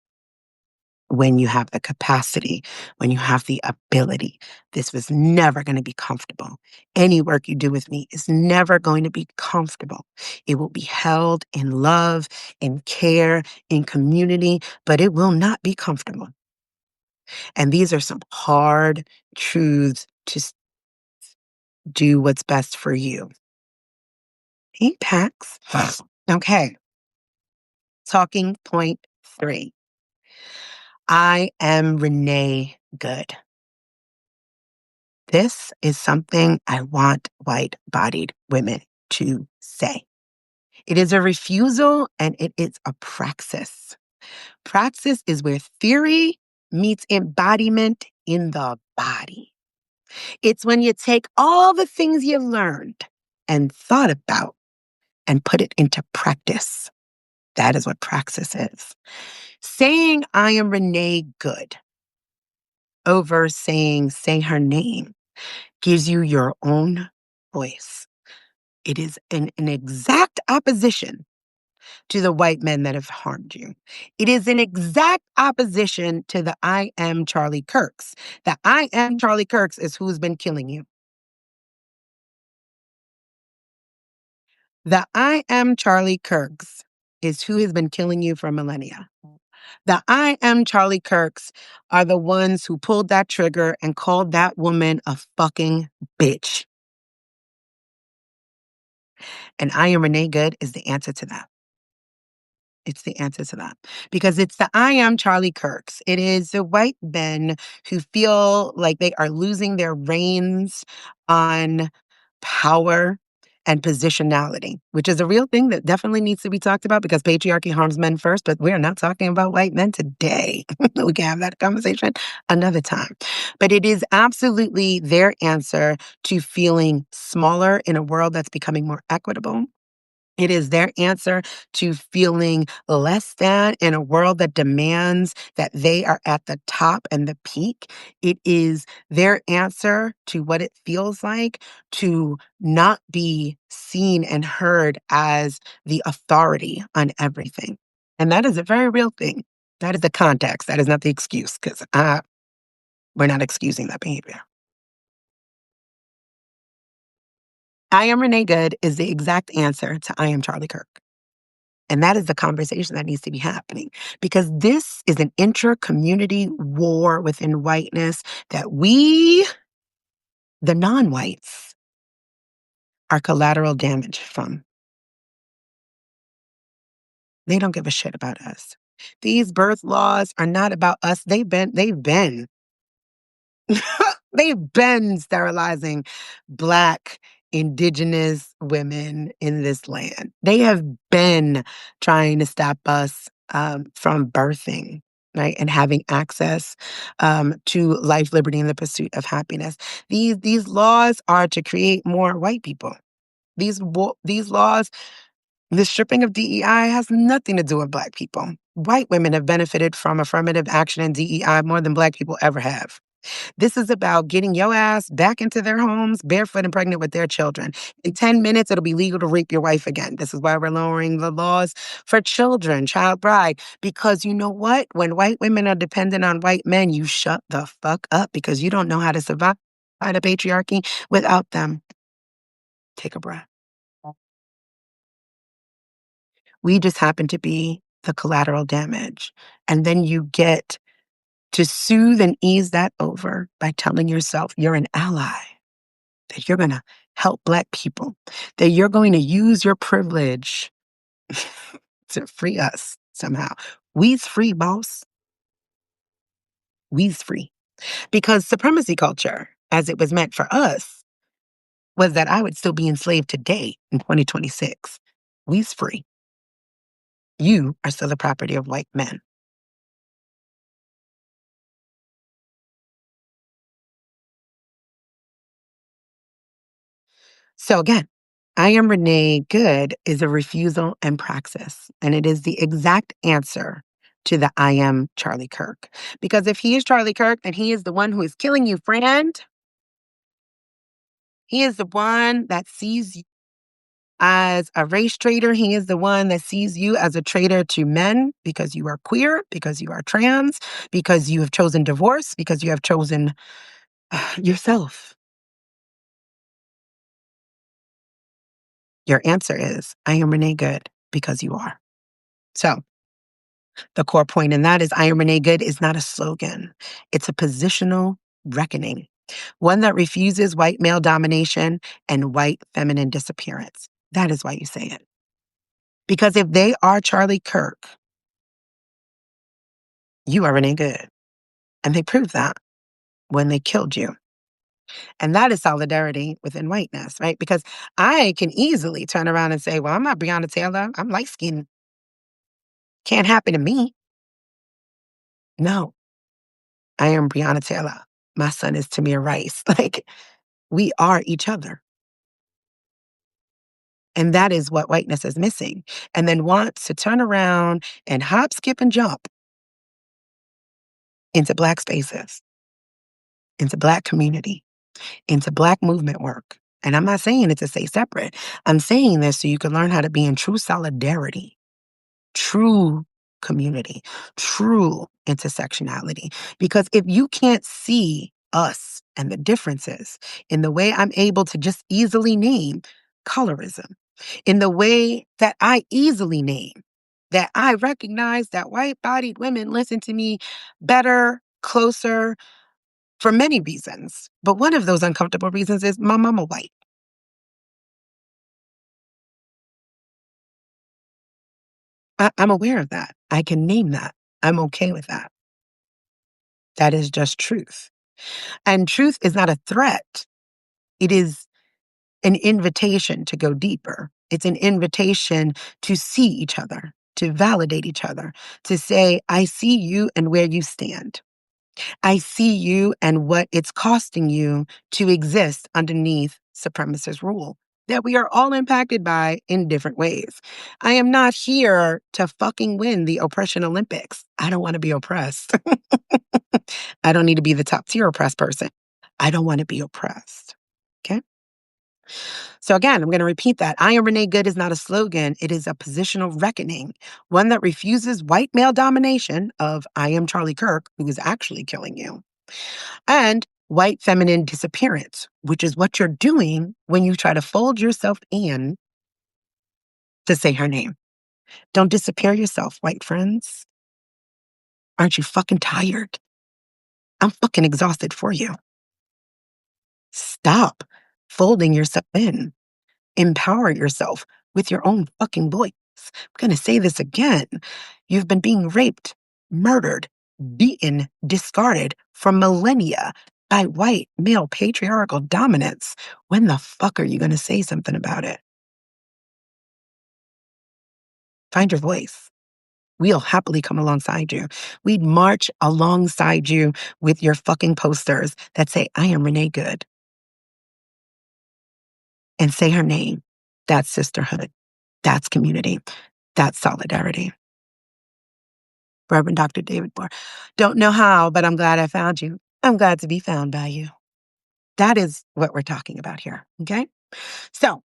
when you have the capacity, when you have the ability. This was never going to be comfortable. Any work you do with me is never going to be comfortable. It will be held in love, in care, in community, but it will not be comfortable. And these are some hard truths to do what's best for you. Hey, Pax. Okay. Talking point 3. I am Renee Good. This is something I want white-bodied women to say. It is a refusal and it is a praxis. Praxis is where theory meets embodiment in the body. It's when you take all the things you learned and thought about and put it into practice. That is what praxis is. Saying I am Renee Good over saying say her name gives you your own voice. It is an exact opposition to the white men that have harmed you. It is an exact opposition to the I am Charlie Kirks. The I am Charlie Kirks is who's been killing you. The I am Charlie Kirks is who has been killing you for millennia. The I am Charlie Kirks are the ones who pulled that trigger and called that woman a fucking bitch. And I am Renee Good is the answer to that. It's the answer to that. Because it's the I am Charlie Kirks. It is the white men who feel like they are losing their reins on power and positionality, which is a real thing that definitely needs to be talked about because patriarchy harms men first, but we're not talking about white men today. We can have that conversation another time. But it is absolutely their answer to feeling smaller in a world that's becoming more equitable. It is their answer to feeling less than in a world that demands that they are at the top and the peak. It is their answer to what it feels like to not be seen and heard as the authority on everything. And that is a very real thing. That is the context. That is not the excuse because we're not excusing that behavior. I am Renee Good is the exact answer to I am Charlie Kirk. And that is the conversation that needs to be happening because this is an intra-community war within whiteness that we, the non-whites, are collateral damage from. They don't give a shit about us. These birth laws are not about us. They've been sterilizing Black, Indigenous women in this land. They have been trying to stop us from birthing, right, and having access to life, liberty, and the pursuit of happiness. These laws are to create more white people. These laws, the stripping of DEI has nothing to do with Black people. White women have benefited from affirmative action and DEI more than Black people ever have. This is about getting your ass back into their homes, barefoot and pregnant with their children. In 10 minutes, it'll be legal to rape your wife again. This is why we're lowering the laws for children, child bride. Because you know what? When white women are dependent on white men, you shut the fuck up because you don't know how to survive the patriarchy without them. Take a breath. We just happen to be the collateral damage. And then you get to soothe and ease that over by telling yourself you're an ally, that you're going to help Black people, that you're going to use your privilege to free us somehow. We's free, boss. We's free. Because supremacy culture, as it was meant for us, was that I would still be enslaved today in 2026. We's free. You are still the property of white men. So again, I am Renee Good is a refusal and praxis, and it is the exact answer to the I am Charlie Kirk. Because if he is Charlie Kirk, then he is the one who is killing you, friend. He is the one that sees you as a race traitor. He is the one that sees you as a traitor to men because you are queer, because you are trans, because you have chosen divorce, because you have chosen yourself. Your answer is I am Renee Good because you are. So the core point in that is I am Renee Good is not a slogan. It's a positional reckoning, one that refuses white male domination and white feminine disappearance. That is why you say it. Because if they are Charlie Kirk, you are Renee Good. And they proved that when they killed you. And that is solidarity within whiteness, right? Because I can easily turn around and say, well, I'm not Breonna Taylor. I'm light skinned. Can't happen to me. No, I am Breonna Taylor. My son is Tamir Rice. Like, we are each other. And that is what whiteness is missing. And then wants to turn around and hop, skip, and jump into Black spaces, into Black community, into Black movement work. And I'm not saying it to stay separate. I'm saying this so you can learn how to be in true solidarity, true community, true intersectionality. Because if you can't see us and the differences in the way I'm able to just easily name colorism, in the way that I easily name, that I recognize that white bodied women listen to me better, closer, for many reasons. But one of those uncomfortable reasons is my mama white. I'm aware of that. I can name that. I'm okay with that. That is just truth. And truth is not a threat. It is an invitation to go deeper. It's an invitation to see each other, to validate each other, to say, I see you and where you stand. I see you and what it's costing you to exist underneath supremacist rule that we are all impacted by in different ways. I am not here to fucking win the oppression Olympics. I don't want to be oppressed. I don't need to be the top tier oppressed person. I don't want to be oppressed. Okay. So again, I'm going to repeat that. I am Renee Good is not a slogan. It is a positional reckoning, one that refuses white male domination of I am Charlie Kirk, who is actually killing you, and white feminine disappearance, which is what you're doing when you try to fold yourself in to say her name. Don't disappear yourself, white friends. Aren't you fucking tired? I'm fucking exhausted for you. Stop folding yourself in. Empower yourself with your own fucking voice. I'm going to say this again. You've been being raped, murdered, beaten, discarded for millennia by white male patriarchal dominance. When the fuck are you going to say something about it? Find your voice. We'll happily come alongside you. We'd march alongside you with your fucking posters that say, I am Renee Good. And say her name. That's sisterhood. That's community. That's solidarity. Reverend Dr. David Moore. Don't know how, but I'm glad I found you. I'm glad to be found by you. That is what we're talking about here. Okay. So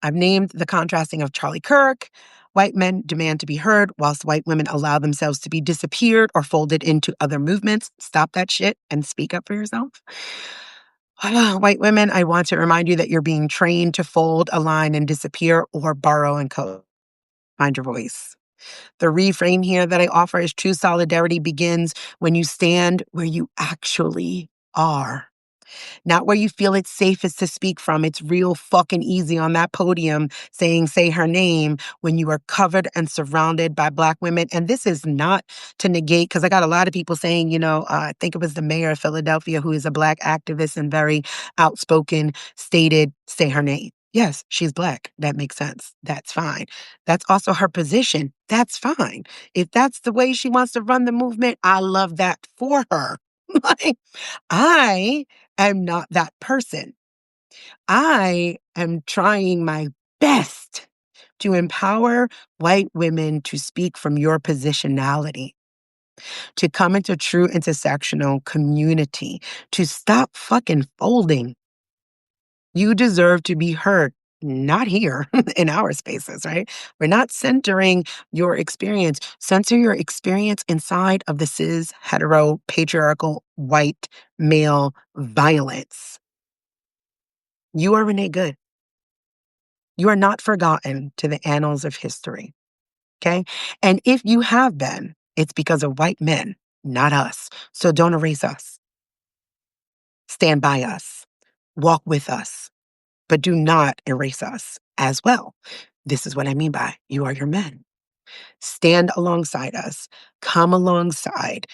I've named the contrasting of Charlie Kirk. White men demand to be heard, whilst white women allow themselves to be disappeared or folded into other movements. Stop that shit and speak up for yourself. White women, I want to remind you that you're being trained to fold, align, and disappear or borrow and code. Find your voice. The reframe here that I offer is true solidarity begins when you stand where you actually are. Not where you feel it's safest to speak from. It's real fucking easy on that podium saying, say her name when you are covered and surrounded by Black women. And this is not to negate, because I got a lot of people saying, I think it was the mayor of Philadelphia who is a Black activist and very outspoken, stated, say her name. Yes, she's Black. That makes sense. That's fine. That's also her position. That's fine. If that's the way she wants to run the movement, I love that for her. Like, I am not that person. I am trying my best to empower white women to speak from your positionality, to come into true intersectional community, to stop fucking folding. You deserve to be heard, not here in our spaces, right? We're not centering your experience. Center your experience inside of the cis, hetero, patriarchal, white, male violence. You are Renee Good. You are not forgotten to the annals of history, okay? And if you have been, it's because of white men, not us. So don't erase us. Stand by us. Walk with us. But do not erase us as well. This is what I mean by you are your men. Stand alongside us. Come alongside.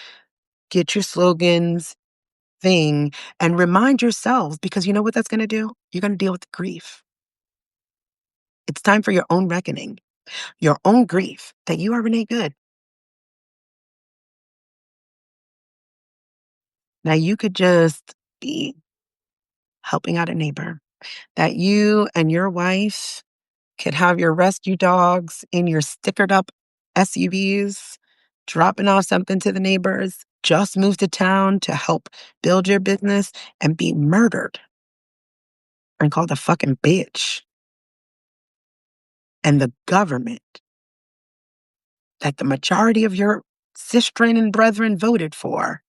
Get your slogans, thing, and remind yourselves, because you know what that's going to do? You're going to deal with the grief. It's time for your own reckoning, your own grief that you are Renee Good. Now you could just be helping out a neighbor, that you and your wife could have your rescue dogs in your stickered up SUVs, dropping off something to the neighbors, just moved to town to help build your business and be murdered and called a fucking bitch. And the government that the majority of your sistren and brethren voted for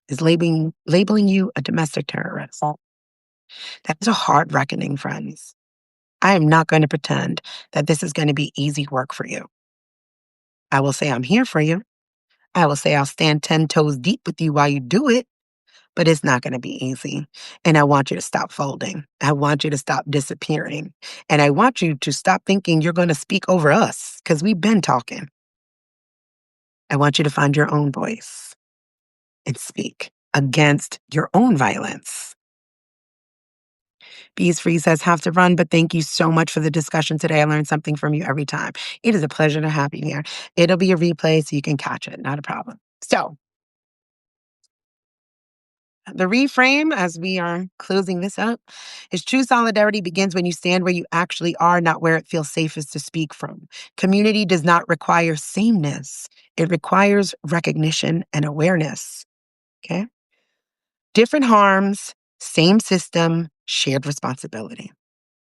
is labeling you a domestic terrorist. That's a hard reckoning, friends. I am not going to pretend that this is going to be easy work for you. I will say I'm here for you. I will say I'll stand 10 toes deep with you while you do it, but it's not going to be easy. And I want you to stop folding. I want you to stop disappearing. And I want you to stop thinking you're going to speak over us because we've been talking. I want you to find your own voice and speak against your own violence. Bees Free says, have to run, but thank you so much for the discussion today. I learned something from you every time. It is a pleasure to have you here. It'll be a replay so you can catch it. Not a problem. So, the reframe, as we are closing this up, is true solidarity begins when you stand where you actually are, not where it feels safest to speak from. Community does not require sameness, it requires recognition and awareness. Okay? Different harms, same system, shared responsibility.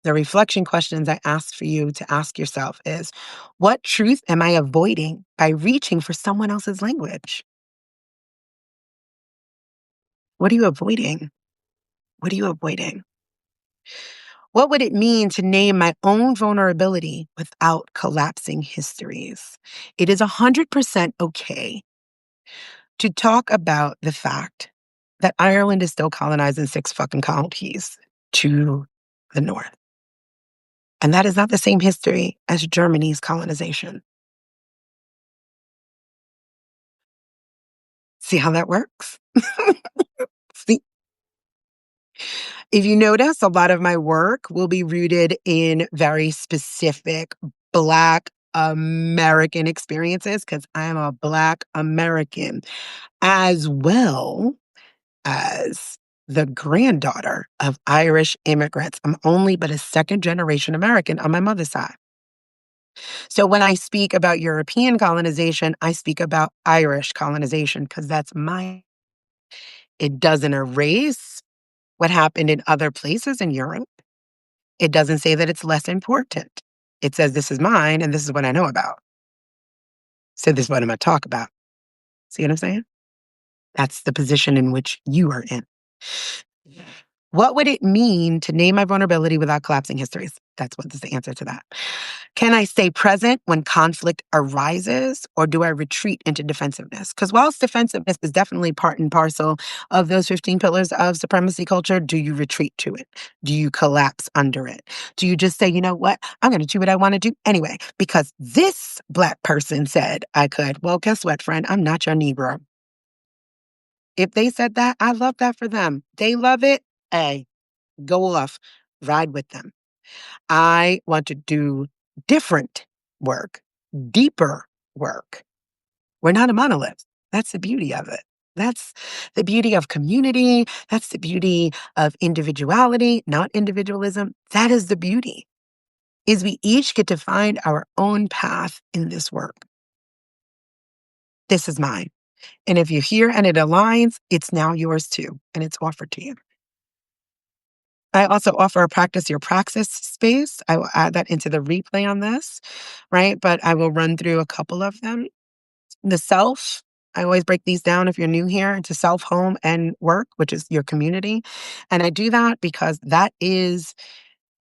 The reflection questions I ask for you to ask yourself is, what truth am I avoiding by reaching for someone else's language? What are you avoiding? What are you avoiding? What would it mean to name my own vulnerability without collapsing histories? It is 100% okay to talk about the fact that Ireland is still colonizing 6 fucking colonies to the north. And that is not the same history as Germany's colonization. See how that works? See, if you notice, a lot of my work will be rooted in very specific Black American experiences because I am a Black American, as well as the granddaughter of Irish immigrants. I'm only but a second generation American on my mother's side. So when I speak about European colonization, I speak about Irish colonization because that's my. It doesn't erase what happened in other places in Europe. It doesn't say that it's less important. It says this is mine and this is what I know about. So this is what I'm going to talk about. See what I'm saying? That's the position in which you are in. What would it mean to name my vulnerability without collapsing histories? That's what is the answer to that. Can I stay present when conflict arises, or do I retreat into defensiveness? Because whilst defensiveness is definitely part and parcel of those 15 pillars of supremacy culture, do you retreat to it? Do you collapse under it? Do you just say, you know what? I'm going to do what I want to do anyway, because this Black person said I could. Well, guess what, friend? I'm not your Negro. If they said that, I love that for them. They love it. Hey, go off, ride with them. I want to do different work, deeper work. We're not a monolith. That's the beauty of it. That's the beauty of community. That's the beauty of individuality, not individualism. That is the beauty, is we each get to find our own path in this work. This is mine. And if you're here and it aligns, it's now yours too, and it's offered to you. I also offer a practice your praxis space. I will add that into the replay on this, right? But I will run through a couple of them. The self, I always break these down if you're new here into self, home, and work, which is your community. And I do that because that is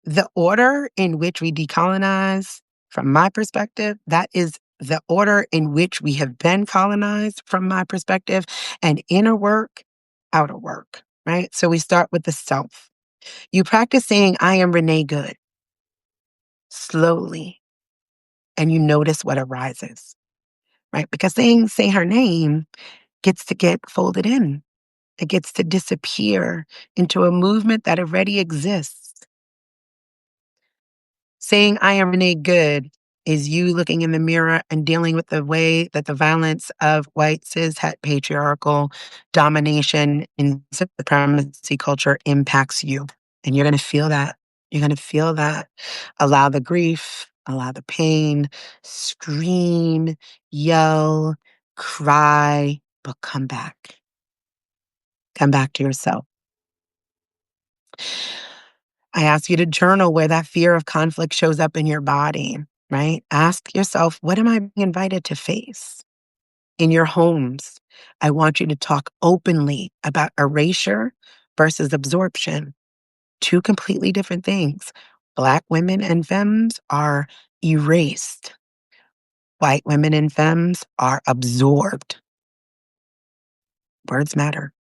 the order in which we decolonize, from my perspective. That is the order in which we have been colonized, from my perspective, and inner work, outer work, right? So we start with the self. You practice saying, I am Renee Good, slowly, and you notice what arises, right? Because saying, say her name gets to get folded in. It gets to disappear into a movement that already exists. Saying, I am Renee Good is you looking in the mirror and dealing with the way that the violence of white, cis, het, patriarchal domination in supremacy culture impacts you. And you're going to feel that. You're going to feel that. Allow the grief, allow the pain, scream, yell, cry, but come back. Come back to yourself. I ask you to journal where that fear of conflict shows up in your body, right? Ask yourself, what am I being invited to face? In your homes, I want you to talk openly about erasure versus absorption. Two completely different things. Black women and femmes are erased. White women and femmes are absorbed. Words matter.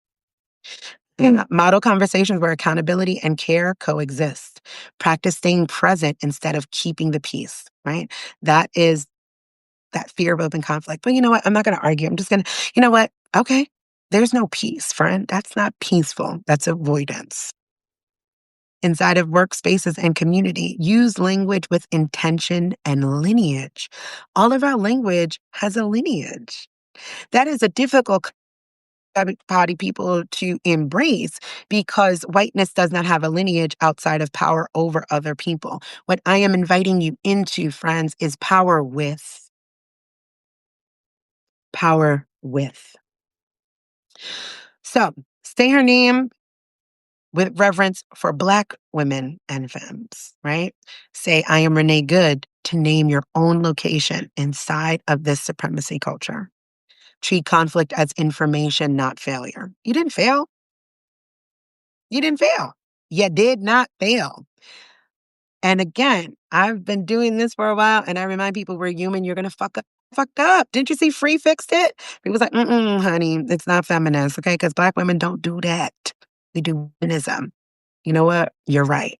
Model conversations where accountability and care coexist. Practice staying present instead of keeping the peace, right? That is that fear of open conflict. But you know what? I'm not going to argue. I'm just going to, you know what? Okay. There's no peace, friend. That's not peaceful. That's avoidance. Inside of workspaces and community, use language with intention and lineage. All of our language has a lineage. That is a difficult body people to embrace because whiteness does not have a lineage outside of power over other people. What I am inviting you into, friends, is power with. Power with. So, say her name with reverence for Black women and femmes, right? Say, I am Renee Good, to name your own location inside of this supremacy culture. Treat conflict as information, not failure. You didn't fail. You didn't fail. You did not fail. And again, I've been doing this for a while, and I remind people we're human. You're gonna fuck up. Fucked up. Didn't you see Free fixed it? He was like, honey, it's not feminist, okay? Because Black women don't do that. We do feminism. You know what? You're right.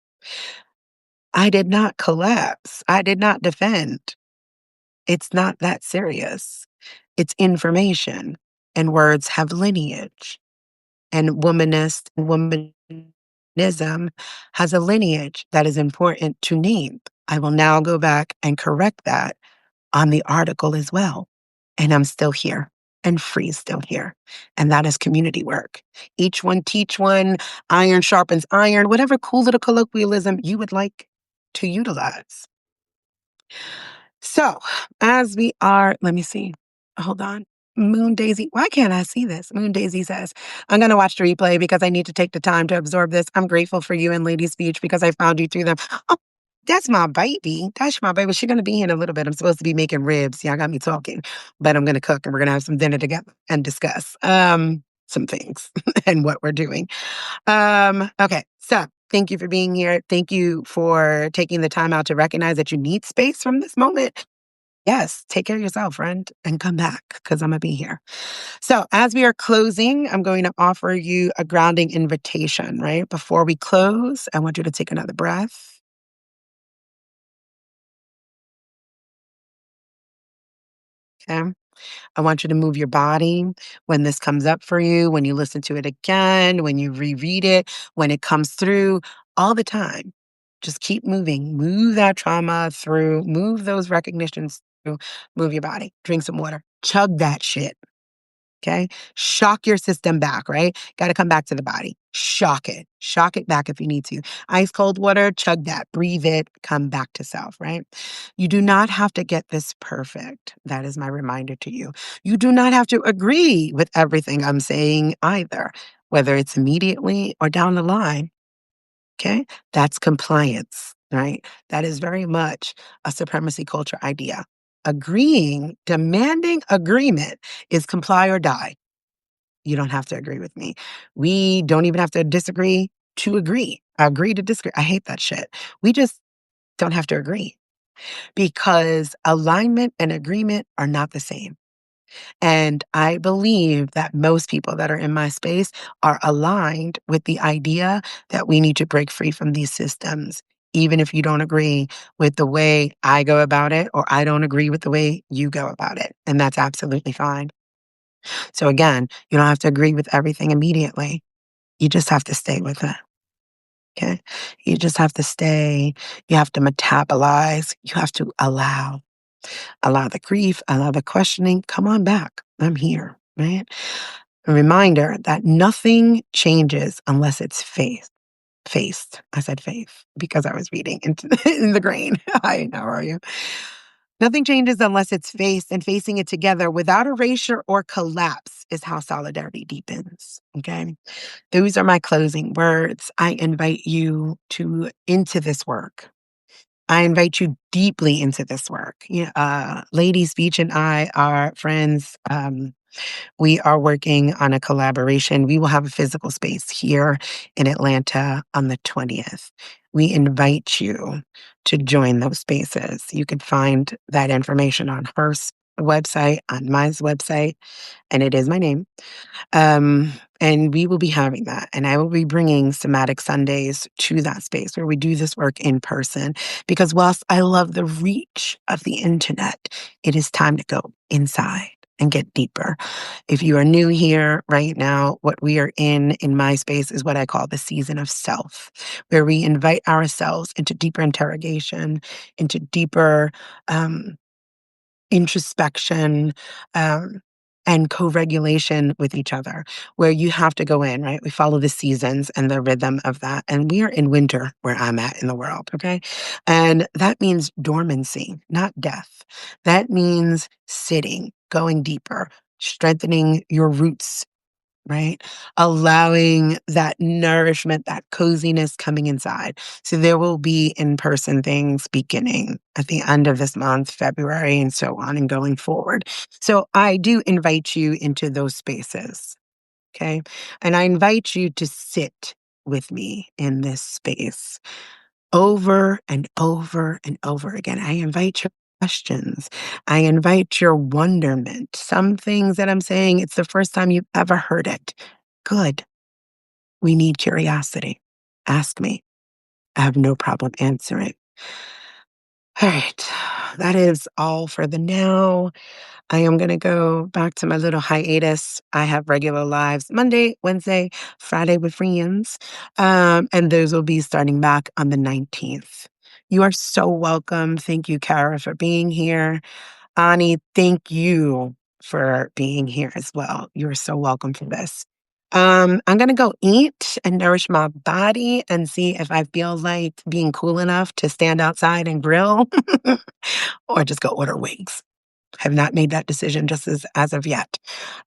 I did not collapse. I did not defend. It's not that serious. It's information, and words have lineage. And womanist, womanism has a lineage that is important to name. I will now go back and correct that on the article as well. And I'm still here, and Free is still here. And that is community work. Each one teach one, iron sharpens iron, whatever cool little colloquialism you would like to utilize. So, as we are, let me see. Hold on. Moon Daisy, why can't I see this? Moon Daisy says, I'm going to watch the replay because I need to take the time to absorb this. I'm grateful for you and Lady Speech because I found you through them. Oh, that's my baby. That's my baby. She's going to be here in a little bit. I'm supposed to be making ribs. Y'all got me talking, but I'm going to cook and we're going to have some dinner together and discuss some things and what we're doing. Okay, so thank you for being here. Thank you for taking the time out to recognize that you need space from this moment. Yes, take care of yourself, friend, and come back because I'm going to be here. So, as we are closing, I'm going to offer you a grounding invitation, right? Before we close, I want you to take another breath. Okay. I want you to move your body when this comes up for you, when you listen to it again, when you reread it, when it comes through, all the time. Just keep moving. Move that trauma through, move those recognitions through, move your body. Drink some water. Chug that shit. Okay. Shock your system back, right? Got to come back to the body. Shock it. Shock it back if you need to. Ice cold water, chug that. Breathe it. Come back to self, right? You do not have to get this perfect. That is my reminder to you. You do not have to agree with everything I'm saying either, whether it's immediately or down the line. Okay. That's compliance, right? That is very much a supremacy culture idea. Agreeing, demanding agreement is comply or die. You don't have to agree with me. We don't even have to disagree to agree. Agree to disagree. I hate that shit. We just don't have to agree because alignment and agreement are not the same. And I believe that most people that are in my space are aligned with the idea that we need to break free from these systems, even if you don't agree with the way I go about it, or I don't agree with the way you go about it. And that's absolutely fine. So again, you don't have to agree with everything immediately. You just have to stay with it. Okay. You just have to stay. You have to metabolize. You have to allow the grief, allow the questioning. Come on back. I'm here. Right. A reminder that nothing changes unless it's faced. I said faith because I was reading into in the grain. Hi, how are you? Nothing changes unless it's faced, and facing it together without erasure or collapse is how solidarity deepens. Okay. Those are my closing words. I invite you to into this work. I invite you deeply into this work. Lady Speech and I are friends. We are working on a collaboration. We will have a physical space here in Atlanta on the 20th. We invite you to join those spaces. You can find that information on website, on my website, and it is my name. And we will be having that. And I will be bringing Somatic Sundays to that space where we do this work in person. Because whilst I love the reach of the internet, it is time to go inside and get deeper. If you are new here right now, what we are in my space is what I call the season of self, where we invite ourselves into deeper interrogation, into deeper um, introspection, um, and co-regulation with each other, where you have to go in, right? We follow the seasons and the rhythm of that. And we are in winter where I'm at in the world, okay? And that means dormancy, not death. That means sitting, going deeper, strengthening your roots, right? Allowing that nourishment, that coziness coming inside. So there will be in-person things beginning at the end of this month, February, and so on and going forward. So I do invite you into those spaces, okay? And I invite you to sit with me in this space over and over and over again. I invite your questions. I invite your wonderment. Some things that I'm saying, it's the first time you've ever heard it. Good. We need curiosity. Ask me. I have no problem answering. All right. That is all for the now. I am going to go back to my little hiatus. I have regular lives Monday, Wednesday, Friday with friends. And those will be starting back on the 19th. You are so welcome. Thank you, Kara, for being here. Ani, thank you for being here as well. You're so welcome for this. I'm going to go eat and nourish my body and see if I feel like being cool enough to stand outside and grill or just go order wings. Have not made that decision just as of yet.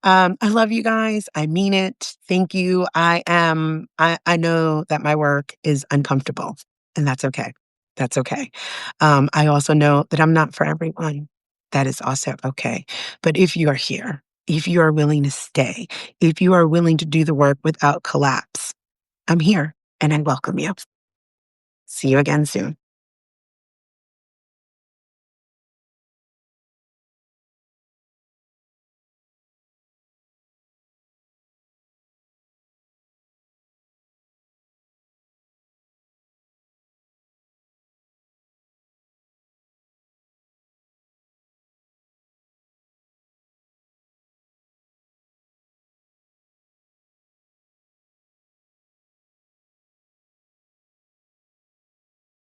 I love you guys. I mean it. Thank you. I know that my work is uncomfortable, and that's okay. That's okay. I also know that I'm not for everyone. That is also okay. But if you are here, if you are willing to stay, if you are willing to do the work without collapse, I'm here and I welcome you. See you again soon.